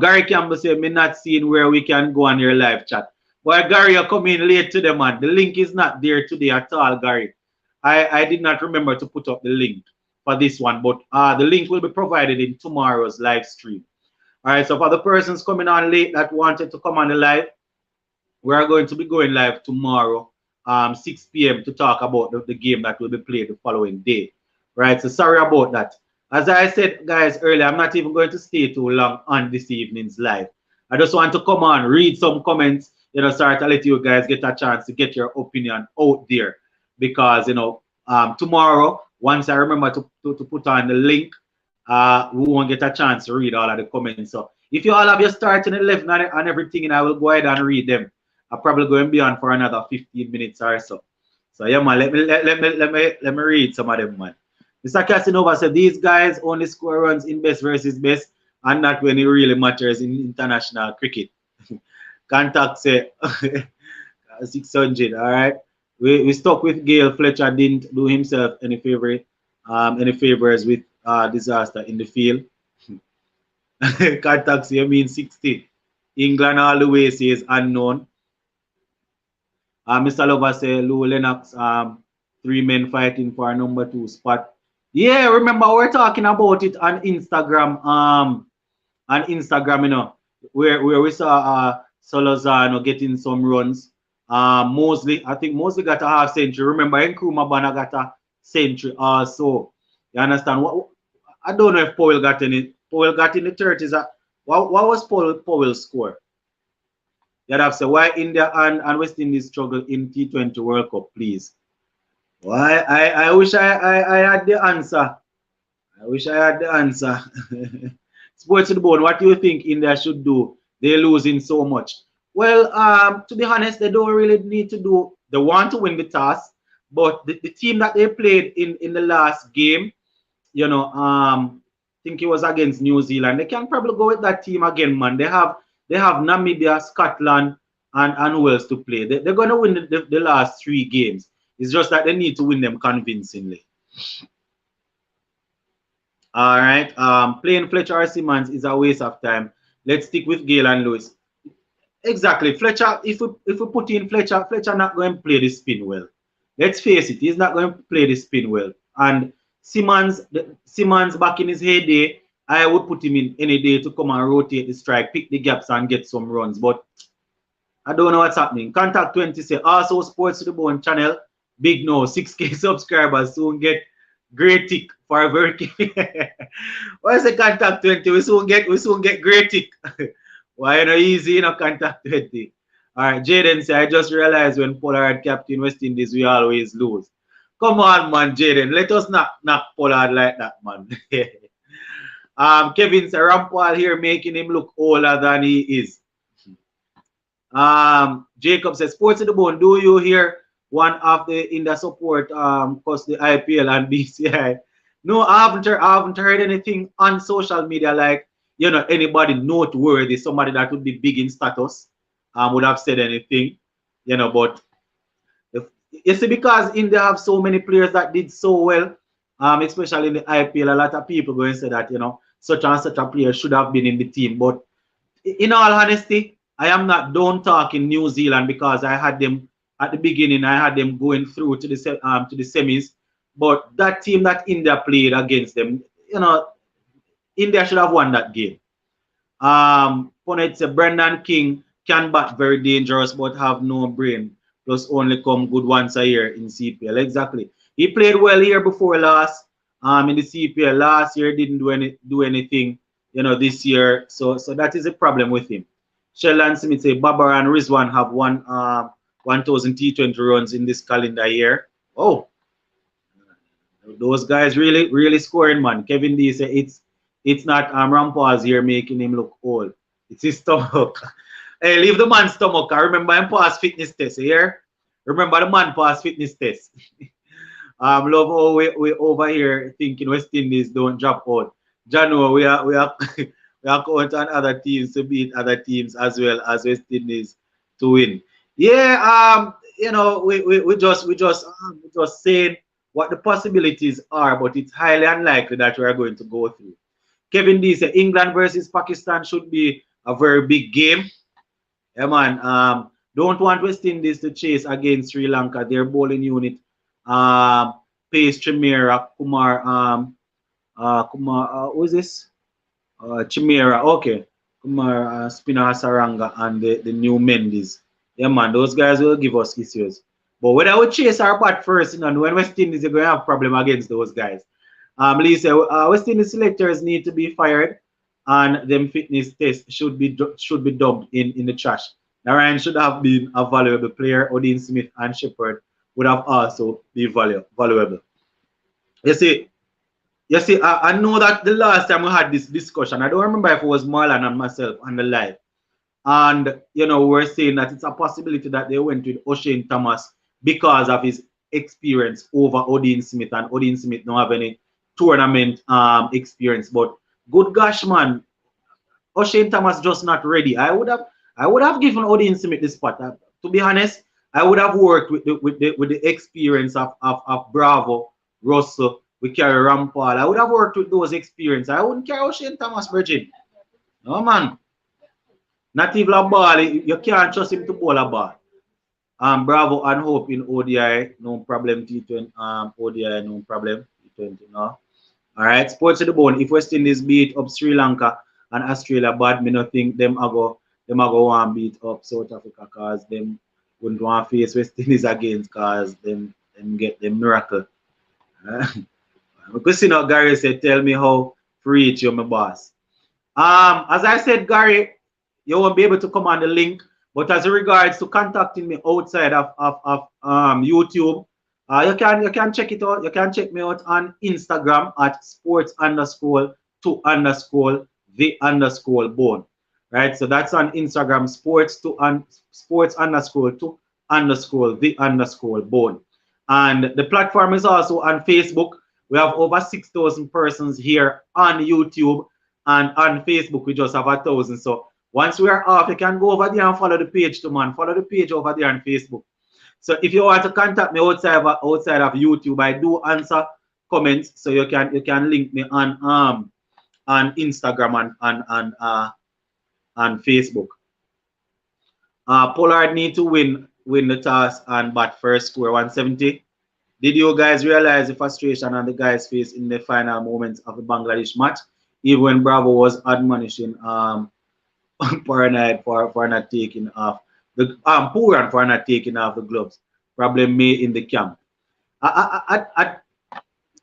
Gary Campbell said, me not seeing where we can go on your live chat. But Gary, you come in late to the man. The link is not there today at all, Gary. I did not remember to put up the link for this one, but the link will be provided in tomorrow's live stream. All right, so for the persons coming on late that wanted to come on the live, we are going to be going live tomorrow, 6 p.m. to talk about the game that will be played the following day. Right, so sorry about that. As I said, guys, earlier, I'm not even going to stay too long on this evening's live. I just want to come on, read some comments, start to let you guys get a chance to get your opinion out there. Because, tomorrow, once I remember to put on the link, we won't get a chance to read all of the comments. So if you all have your starting 11 and everything, and I will go ahead and read them. I'll probably go and be on for another 15 minutes or so. So yeah, man, let me read some of them, man. Mr. Casanova said these guys only score runs in best versus best and not when it really matters in international cricket. Contact say 600. All right. We stuck with Gale. Fletcher didn't do himself any favors with disaster in the field. Contact say you mean 60. England all the way says unknown. Mr. Lover say Lou Lennox 3 men fighting for a number 2 spot. Yeah, remember we're talking about it on Instagram. Where we saw Solozano getting some runs. Mosley, I think Mosley got a half century. Remember, Nkrumah Bana got a century also. You understand? I don't know if Powell got any. Powell got in the 30s. What was Powell's score? You'd have to say, why India and West Indies struggle in T20 World Cup, please? Why? I wish I had the answer. I wish I had the answer. Sports to the bone, what do you think India should do? They're losing so much. Well, to be honest, they don't really need to do. They want to win the toss, but the team that they played in the last game, I think it was against New Zealand. They can probably go with that team again, man. They have Namibia, Scotland, and who else to play. They're going to win the last 3 games. It's just that they need to win them convincingly. All right. Playing Fletcher or Simmons is a waste of time. Let's stick with Gale and Lewis. Exactly. Fletcher, if we put in Fletcher not going to play the spin well. Let's face it, he's not going to play the spin well. And Simmons back in his heyday, I would put him in any day to come and rotate the strike, pick the gaps and get some runs. But I don't know what's happening. Contact 20 say also Sports to the Bone channel. Big no, 6K subscribers soon get great tick for a very What's the Contact 20? We soon get great tick. Why not easy, Contact 20? All right, Jaden say, I just realized when Pollard captain West Indies, we always lose. Come on, man, Jaden. Let us not knock Pollard like that, man. Kevin said, Rampal here making him look older than he is. Jacob says, Sports to the Bone, do you hear one of the in the support cause the IPL and BCI? No, I haven't heard anything on social media like, you know, anybody noteworthy, somebody that would be big in status would have said anything, you know, but if, you see, because India have so many players that did so well, especially in the IPL, a lot of people going to say that, you know, such and such a player should have been in the team. But in all honesty, I am not done talking New Zealand because I had them at the beginning. I had them going through to the semis, but that team that India played against them, you know, India should have won that game. Punnett said Brendan King can bat very dangerous but have no brain. Plus only come good once a year in CPL. Exactly. He played well here before last. In the CPL last year didn't do anything, you know, this year. So that is a problem with him. Sheldon Smith say Babar and Rizwan have won 1,000 T20 runs in this calendar year. Oh, those guys really scoring, man. Kevin D say it's not Rampaz here making him look old. It's his stomach. Hey, leave the man's stomach. I remember him pass fitness test here. Remember the man pass fitness test. Love how we over here thinking West Indies don't drop out. Jano, we are we are counting on other teams to beat other teams as well as West Indies to win. Yeah, you know, we just saying what the possibilities are, but it's highly unlikely that we are going to go through. Kevin D said England versus Pakistan should be a very big game. Yeah, man. Don't want West Indies to chase against Sri Lanka. Their bowling unit, Pace Chimera, who is this? Chimera, okay. Kumar, Spinner Saranga, and the new Mendes. Yeah, man, those guys will give us issues. But whether we chase our bat first, you know, when West Indies are going to have problem against those guys. Lee said, West Indies selectors need to be fired, and them fitness tests should be dumped in the trash. Narayan should have been a valuable player. Odin Smith and Shepard would have also been valuable. You see, I know that the last time we had this discussion, I don't remember if it was Marlon and myself on the live. And, you know, we're saying that it's a possibility that they went with O'Shane Thomas because of his experience over Odin Smith. And Odin Smith don't have any tournament experience. But good gosh, man, O'Shane Thomas just not ready. I would have given Odin Smith the spot. To be honest, I would have worked with the experience of Bravo, Russell, we carry Rampal. I would have worked with those experience. I wouldn't carry O'Shane Thomas, Virgin. No, man. Not even a ball. You can't trust him to bowl a ball. Bravo and Hope in ODI, no problem. T20, ODI, no problem. T20, no. All right. Sports to the Bone. If West Indies beat up Sri Lanka and Australia bad, me not think them go want beat up South Africa because them wouldn't want to face West Indies against because them get the miracle. Because you know, Gary said, tell me how free you're my boss. As I said, Gary, you won't be able to come on the link, but as regards to contacting me outside of YouTube, you can check it out. You can check me out on Instagram at sports_to_the_bone. Right, so that's on Instagram, sports_to_the_bone. And the platform is also on Facebook. We have over 6,000 persons here on YouTube, and on Facebook we just have 1,000. So once we are off, you can go over there and follow the page too, man. Follow the page over there on Facebook. So if you want to contact me outside of YouTube, I do answer comments. So you can link me on Instagram and Facebook. Pollard need to win the toss and bat first, score 170. Did you guys realize the frustration on the guys' face in the final moments of the Bangladesh match? Even when Bravo was admonishing Paranide for not taking off the Puran for not taking off the gloves. Problem made in the camp.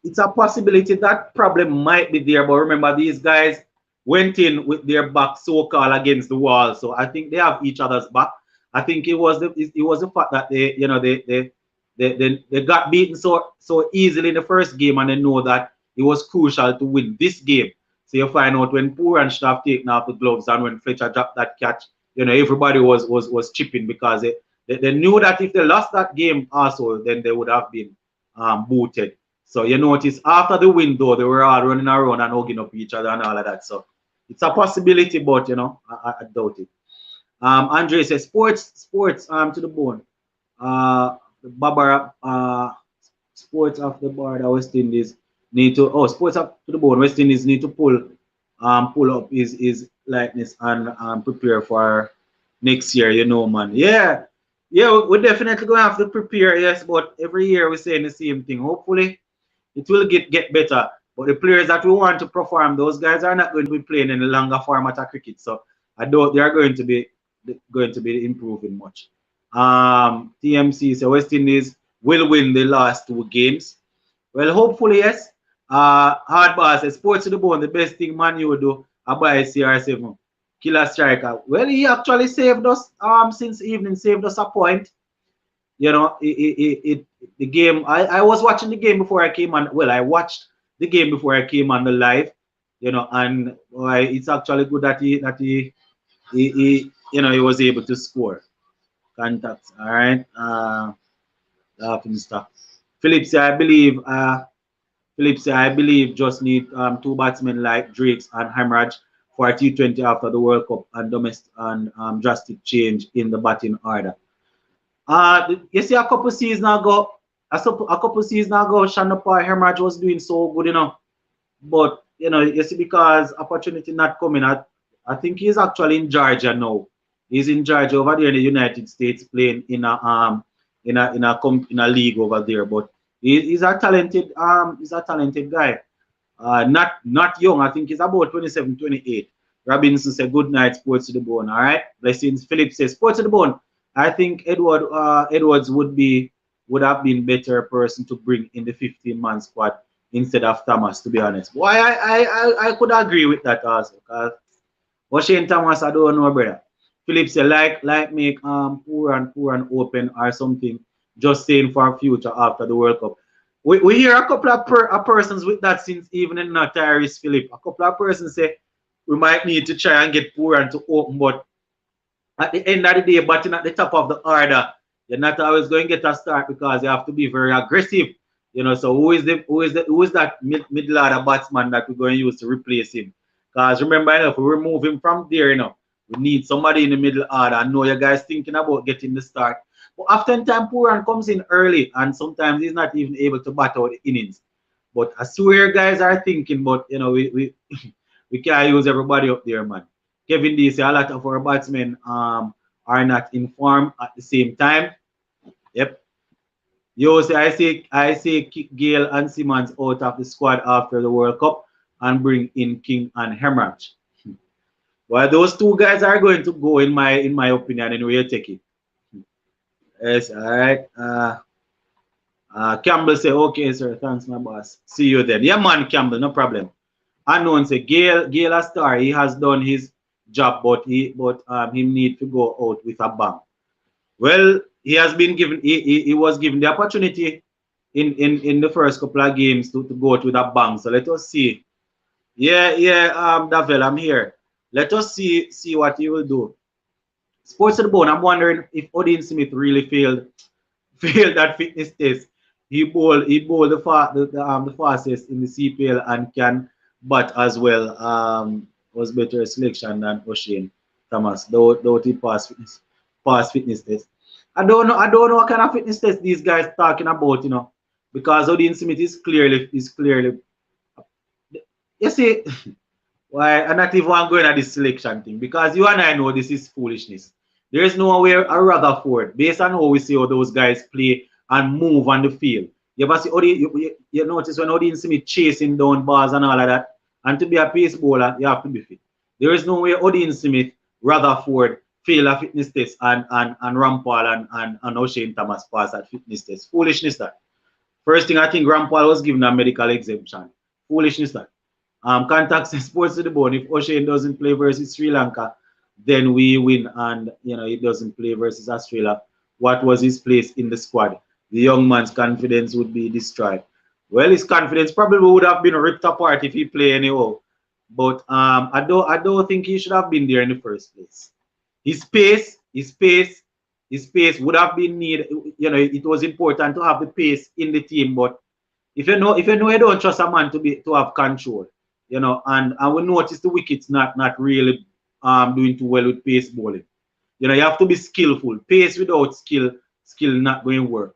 It's a possibility that problem might be there, but remember these guys went in with their back so-called against the wall, so I think they have each other's back. I think it was the fact that they got beaten so easily in the first game, and they know that it was crucial to win this game. So you find out when Pooran should have taken off the gloves, and when Fletcher dropped that catch, everybody was chipping, because they knew that if they lost that game also, then they would have been booted. So you notice after the win, though, they were all running around and hugging up each other and all of that. So it's a possibility, but I doubt it. Andre says sports to the bone. Barbara, sports off the bar that West Indies need to, sports up to the bone. West Indies need to pull up his likeness and prepare for next year, man. Yeah, we're definitely gonna have to prepare, yes, but every year we're saying the same thing. Hopefully it will get better. But the players that we want to perform, those guys are not going to be playing in the longer format of cricket. So I doubt they are going to be improving much. TMC, so West Indies will win the last 2 games. Well, hopefully, yes. Hardball says, sports to the bone, the best thing Man U do, I buy CR7. Killer striker. Well, he actually saved us since evening, saved us a point. The game, I was watching the game before I came on. Well, I watched the game before I came on the live, and it's actually good that he was able to score. Contacts, all right. Laughing stuff. Phillips, I believe just need 2 batsmen like Drakes and Hamraj for a T20 after the World Cup, and domestic and drastic change in the batting order. You see, a couple seasons ago, Shanapar Hamraj was doing so good, but you see, because opportunity not coming, I think he's actually in Georgia now. He's in Georgia over there in the United States, playing in a league over there. But he's a talented guy. Not young. I think he's about 27, 28. Robinson said, "Good night, sports to the bone." All right. Blessings. Philip says, "Sports to the bone." I think Edwards would have been better person to bring in the 15-man squad instead of Thomas, to be honest. Why I could agree with that also. Because Shane Thomas, I don't know, brother. Philip said, like make poor and open or something, just saying for future after the World Cup. We hear a couple of persons with that since even in Tyrese Philip. A couple of persons say we might need to try and get poor and to open, but at the end of the day, batting at the top of the order, you're not always going to get a start, because you have to be very aggressive. So who is that middle order batsman that we're going to use to replace him? Because remember, if we remove him from there, we need somebody in the middle order. I know you guys thinking about getting the start. But oftentimes Pooran comes in early, and sometimes he's not even able to bat out the innings. But I swear guys are thinking, but we can't use everybody up there, man. Kevin D say a lot of our batsmen are not in form at the same time. Yep. Yo, say I say kick Gale and Simmons out of the squad after the World Cup and bring in King and Hemraj. Well, those 2 guys are going to go in my opinion, and we'll take it. Yes, all right. Campbell say, "Okay, sir, thanks, my boss. See you then." Yeah, man, Campbell, no problem. Unknown say, Gale a star. He has done his job, but he need to go out with a bang. Well, he was given the opportunity in the first couple of games to go out with a bang. So let us see. Yeah, Davel, I'm here. Let us see what he will do. Sports to the bone. I'm wondering if Odin Smith really failed that fitness test. He bowled the fastest in the CPL and can bat as well. Was better selection than O'Shane Thomas. Though he passed fitness test. I don't know what kind of fitness test these guys talking about, because Odin Smith is clearly you see. Why I'm not even going at this selection thing, because you and I know this is foolishness. There is nowhere a Rutherford, based on how we see how those guys play and move on the field. You ever see you notice when Odin Smith chasing down balls and all of that, and to be a pace bowler, you have to be fit. There is no way Odin Smith, Rutherford fail a fitness test and Rampal and O'Shane Thomas pass that fitness test. Foolishness that. First thing, I think Rampal was given a medical exemption. Foolishness that. Contacts and sports to the bone. If O'Shane doesn't play versus Sri Lanka, then we win, and he doesn't play versus Australia. What was his place in the squad? The young man's confidence would be destroyed. Well, his confidence probably would have been ripped apart if he played anyhow. But I don't think he should have been there in the first place. His pace would have been needed. It was important to have the pace in the team, but if you know you don't trust a man to have control, and we notice the wickets not really doing too well with pace bowling. You have to be skillful. Pace without skill not going to work.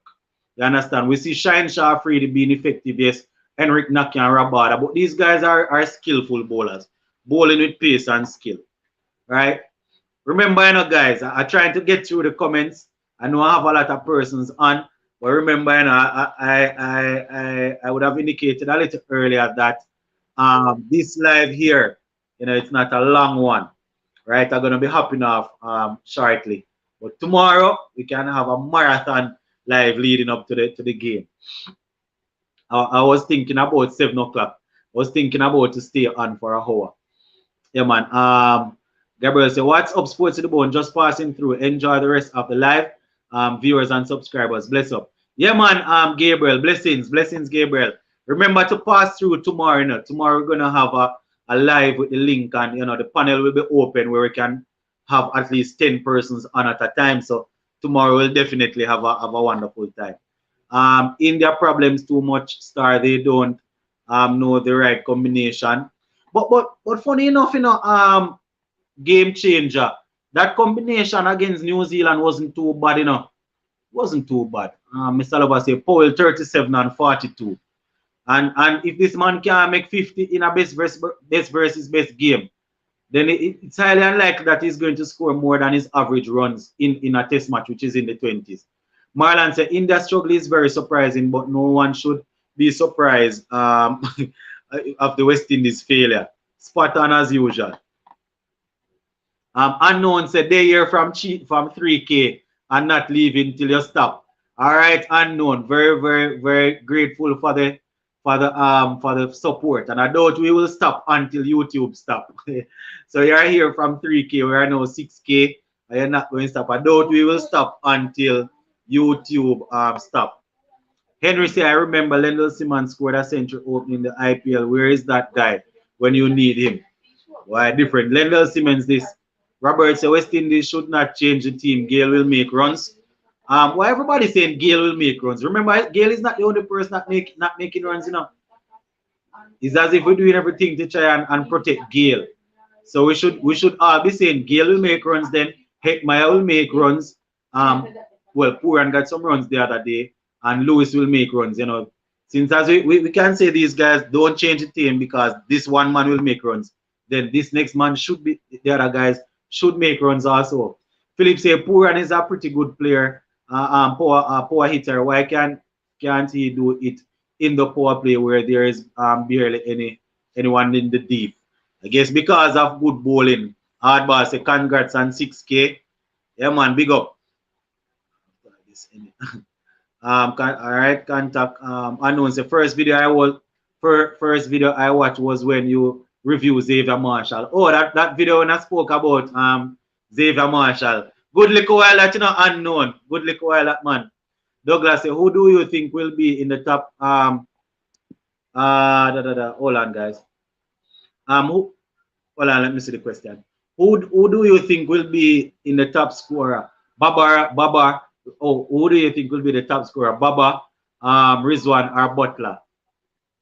You understand? We see Shine Shah Afridi being effective, yes, Henrik Naki and Rabada, but these guys are skillful bowlers, bowling with pace and skill, right? Remember, guys, I trying to get through the comments. I know I have a lot of persons on, but remember, I would have indicated a little earlier that this live here, it's not a long one, right? I'm gonna be hopping off shortly, but tomorrow we can have a marathon live leading up to the game. I was thinking about 7 o'clock. I was thinking about to stay on for a hour. Yeah, man. Gabriel said, "What's up, Sports to the Bone? Just passing through. Enjoy the rest of the live. Viewers and subscribers. Bless up." Yeah, man. Gabriel, blessings, Gabriel. Remember to pass through tomorrow. Tomorrow we're gonna have a live with the link, and the panel will be open where we can have at least 10 persons on at a time. So tomorrow we'll definitely have a wonderful time. India problems too much. Star, they don't know the right combination. But funny enough, game changer. That combination against New Zealand wasn't too bad, Wasn't too bad. Mr. Lover say Powell 37 and 42. And if this man can make 50 in a best versus best game, then it's highly unlikely that he's going to score more than his average runs in a test match, which is in the 20s. Marlon said India's struggle is very surprising, but no one should be surprised of the West Indies failure. Spot on as usual. Unknown said they hear from 3K and not leaving till you stop. All right, Unknown. Very, very, very grateful for the support. And I doubt we will stop until YouTube stop. So you're here from 3K, we are now 6K. And you're not going to stop. I doubt we will stop until YouTube stop. Henry said, I remember Lendl Simmons scored a century opening the IPL. Where is that guy when you need him? Why different? Lendl Simmons this. Robert said West Indies should not change the team. Gale will make runs. Why everybody saying Gale will make runs? Remember, Gale is not the only person not making runs, It's as if we're doing everything to try and protect Gale. So we should all be saying Gale will make runs, then Heckmeyer will make runs. Well, Pooran got some runs the other day, and Lewis will make runs, Since as we can say these guys don't change the team because this one man will make runs, then this next man should be, the other guys should make runs also. Philip say Pooran is a pretty good player, power hitter. Why can't he do it in the power play where there is barely anyone in the deep? I guess because of good bowling. Hardball say congrats on 6K. Yeah, man, big up. All right, contact. Unknown say first video I watched was when you review Xavier Marshall. Oh, that video when I spoke about Xavier Marshall. Good little while that Unknown. Good little while that man. Douglas say, who do you think will be in the top hold on guys. Hold on, let me see the question. Who do you think will be in the top scorer? Baba. Oh, who do you think will be the top scorer? Baba, Rizwan, or Butler?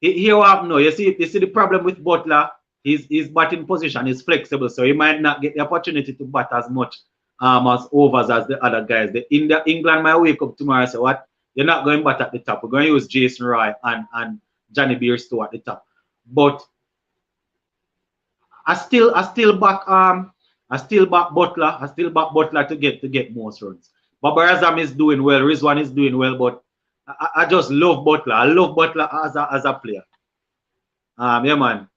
Here what happened now. You see the problem with Butler. His batting position is flexible, so he might not get the opportunity to bat as much as overs as the other guys. England might wake up tomorrow and say, what? You're not going bat at the top. We're going to use Jason Roy and Johnny Beerstow at the top. But I still back Butler. I still back Butler to get most runs. Baba Azam is doing well. Rizwan is doing well, but I just love Butler. I love Butler as a player. Yeah, man.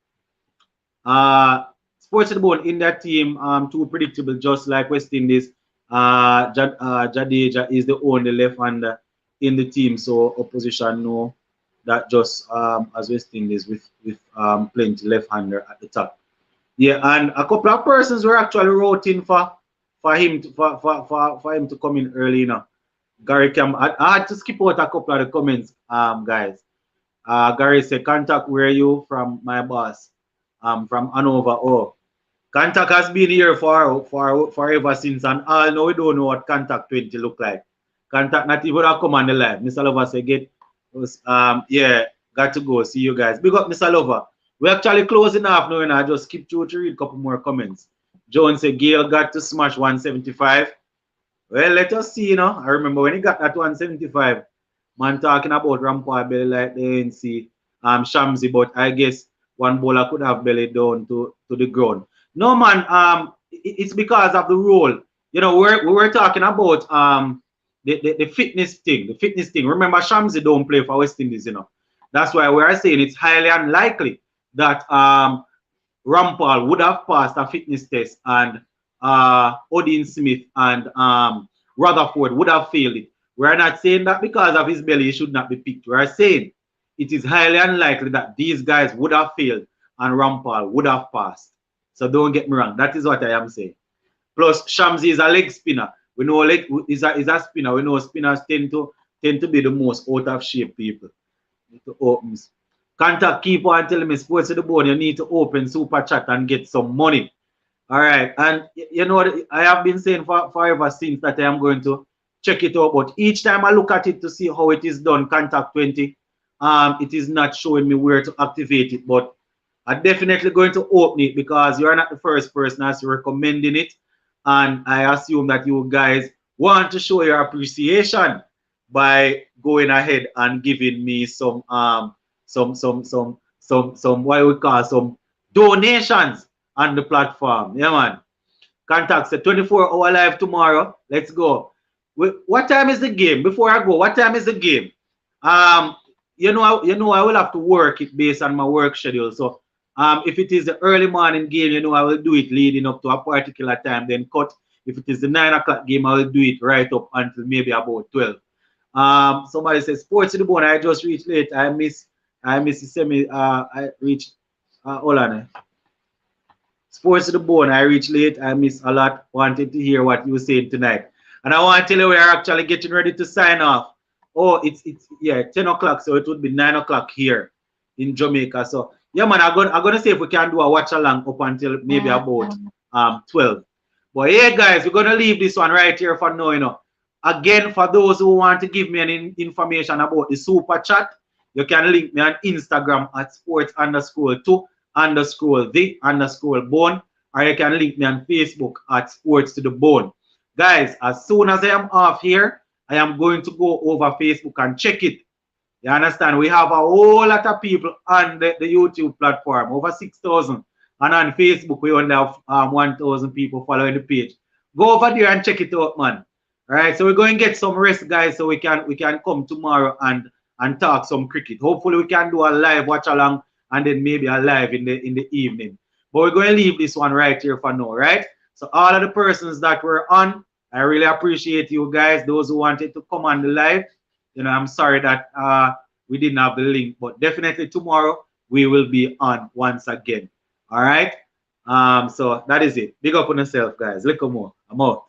Sports to the Bone in that team, too predictable, just like West Indies. Jadeja is the only left-hander in the team, so opposition know that just as West Indies with plenty left-hander at the top. Yeah, and a couple of persons were actually wrote for him to, for him to come in early, you know. Gary Cam, I had to skip out a couple of the comments, guys. Gary said, contact where you from my boss, from Hanover. Oh, contact has been here for forever since, and all know we don't know what contact 20 look like. Contact not even a come on the live. Mr. Lover say yeah, got to go. See you guys. Big up Mr. Lover. We actually closing off now, and I just skip through to read a couple more comments. Jones said Gail got to smash 175. Well, let us see, you know. I remember when he got that 175, man talking about Rampart belly like the ANC, Shamsi, but I guess one bowler could have belly down to the ground. No, man, it's because of the role. You know, we were talking about the fitness thing, Remember, Shamsi don't play for West Indies, you know. That's why we are saying it's highly unlikely that Rampal would have passed a fitness test, and Odin Smith and Rutherford would have failed it. We're not saying that because of his belly he should not be picked. We're saying it is highly unlikely that these guys would have failed and Rampal would have passed. So don't get me wrong. That is what I am saying. Plus, Shamsi is a leg spinner. We know leg is a spinner. We know spinners tend to be the most out of shape people. To opens. Contact keeper and tell me sports to the bone. You need to open super chat and get some money. All right, and you know what I have been saying forever since that I am going to check it out. But each time I look at it to see how it is done, contact 20, it is not showing me where to activate it. But I'm definitely going to open it because you are not the first person that's recommending it, and I assume that you guys want to show your appreciation by going ahead and giving me some what we call some donations on the platform. Yeah, man. Contact said 24-hour live tomorrow. Let's go. What time is the game? Before I go, what time is the game? I will have to work it based on my work schedule. So, if it is the early morning game, I will do it leading up to a particular time, then cut. If it is the 9 o'clock game, I will do it right up until maybe about 12. Somebody says sports to the bone. I just reached late. I miss the semi. I reached. Hold on. Sports to the bone. I reached late. I missed a lot. Wanted to hear what you were saying tonight. And I want to tell you we are actually getting ready to sign off. Oh, it's 10 o'clock, so it would be 9 o'clock here in Jamaica. So yeah, man, I'm gonna see if we can do a watch along up until maybe about 12. But yeah, guys, we're gonna leave this one right here for now, Again, for those who want to give me any information about the super chat, you can link me on Instagram at sports_2_the_bone, or you can link me on Facebook at sports to the bone. Guys, as soon as I am off here, I am going to go over Facebook and check it. You understand? We have a whole lot of people on the YouTube platform, over 6,000. And on Facebook, we only have 1,000 people following the page. Go over there and check it out, man. All right, so we're going to get some rest, guys, so we can come tomorrow and talk some cricket. Hopefully, we can do a live watch along and then maybe a live in the evening. But we're going to leave this one right here for now, right? So all of the persons that were on, I really appreciate you guys. Those who wanted to come on the live, I'm sorry that we didn't have the link, but definitely tomorrow we will be on once again. All right. So that is it. Big up on yourself, guys. Look more. I'm out.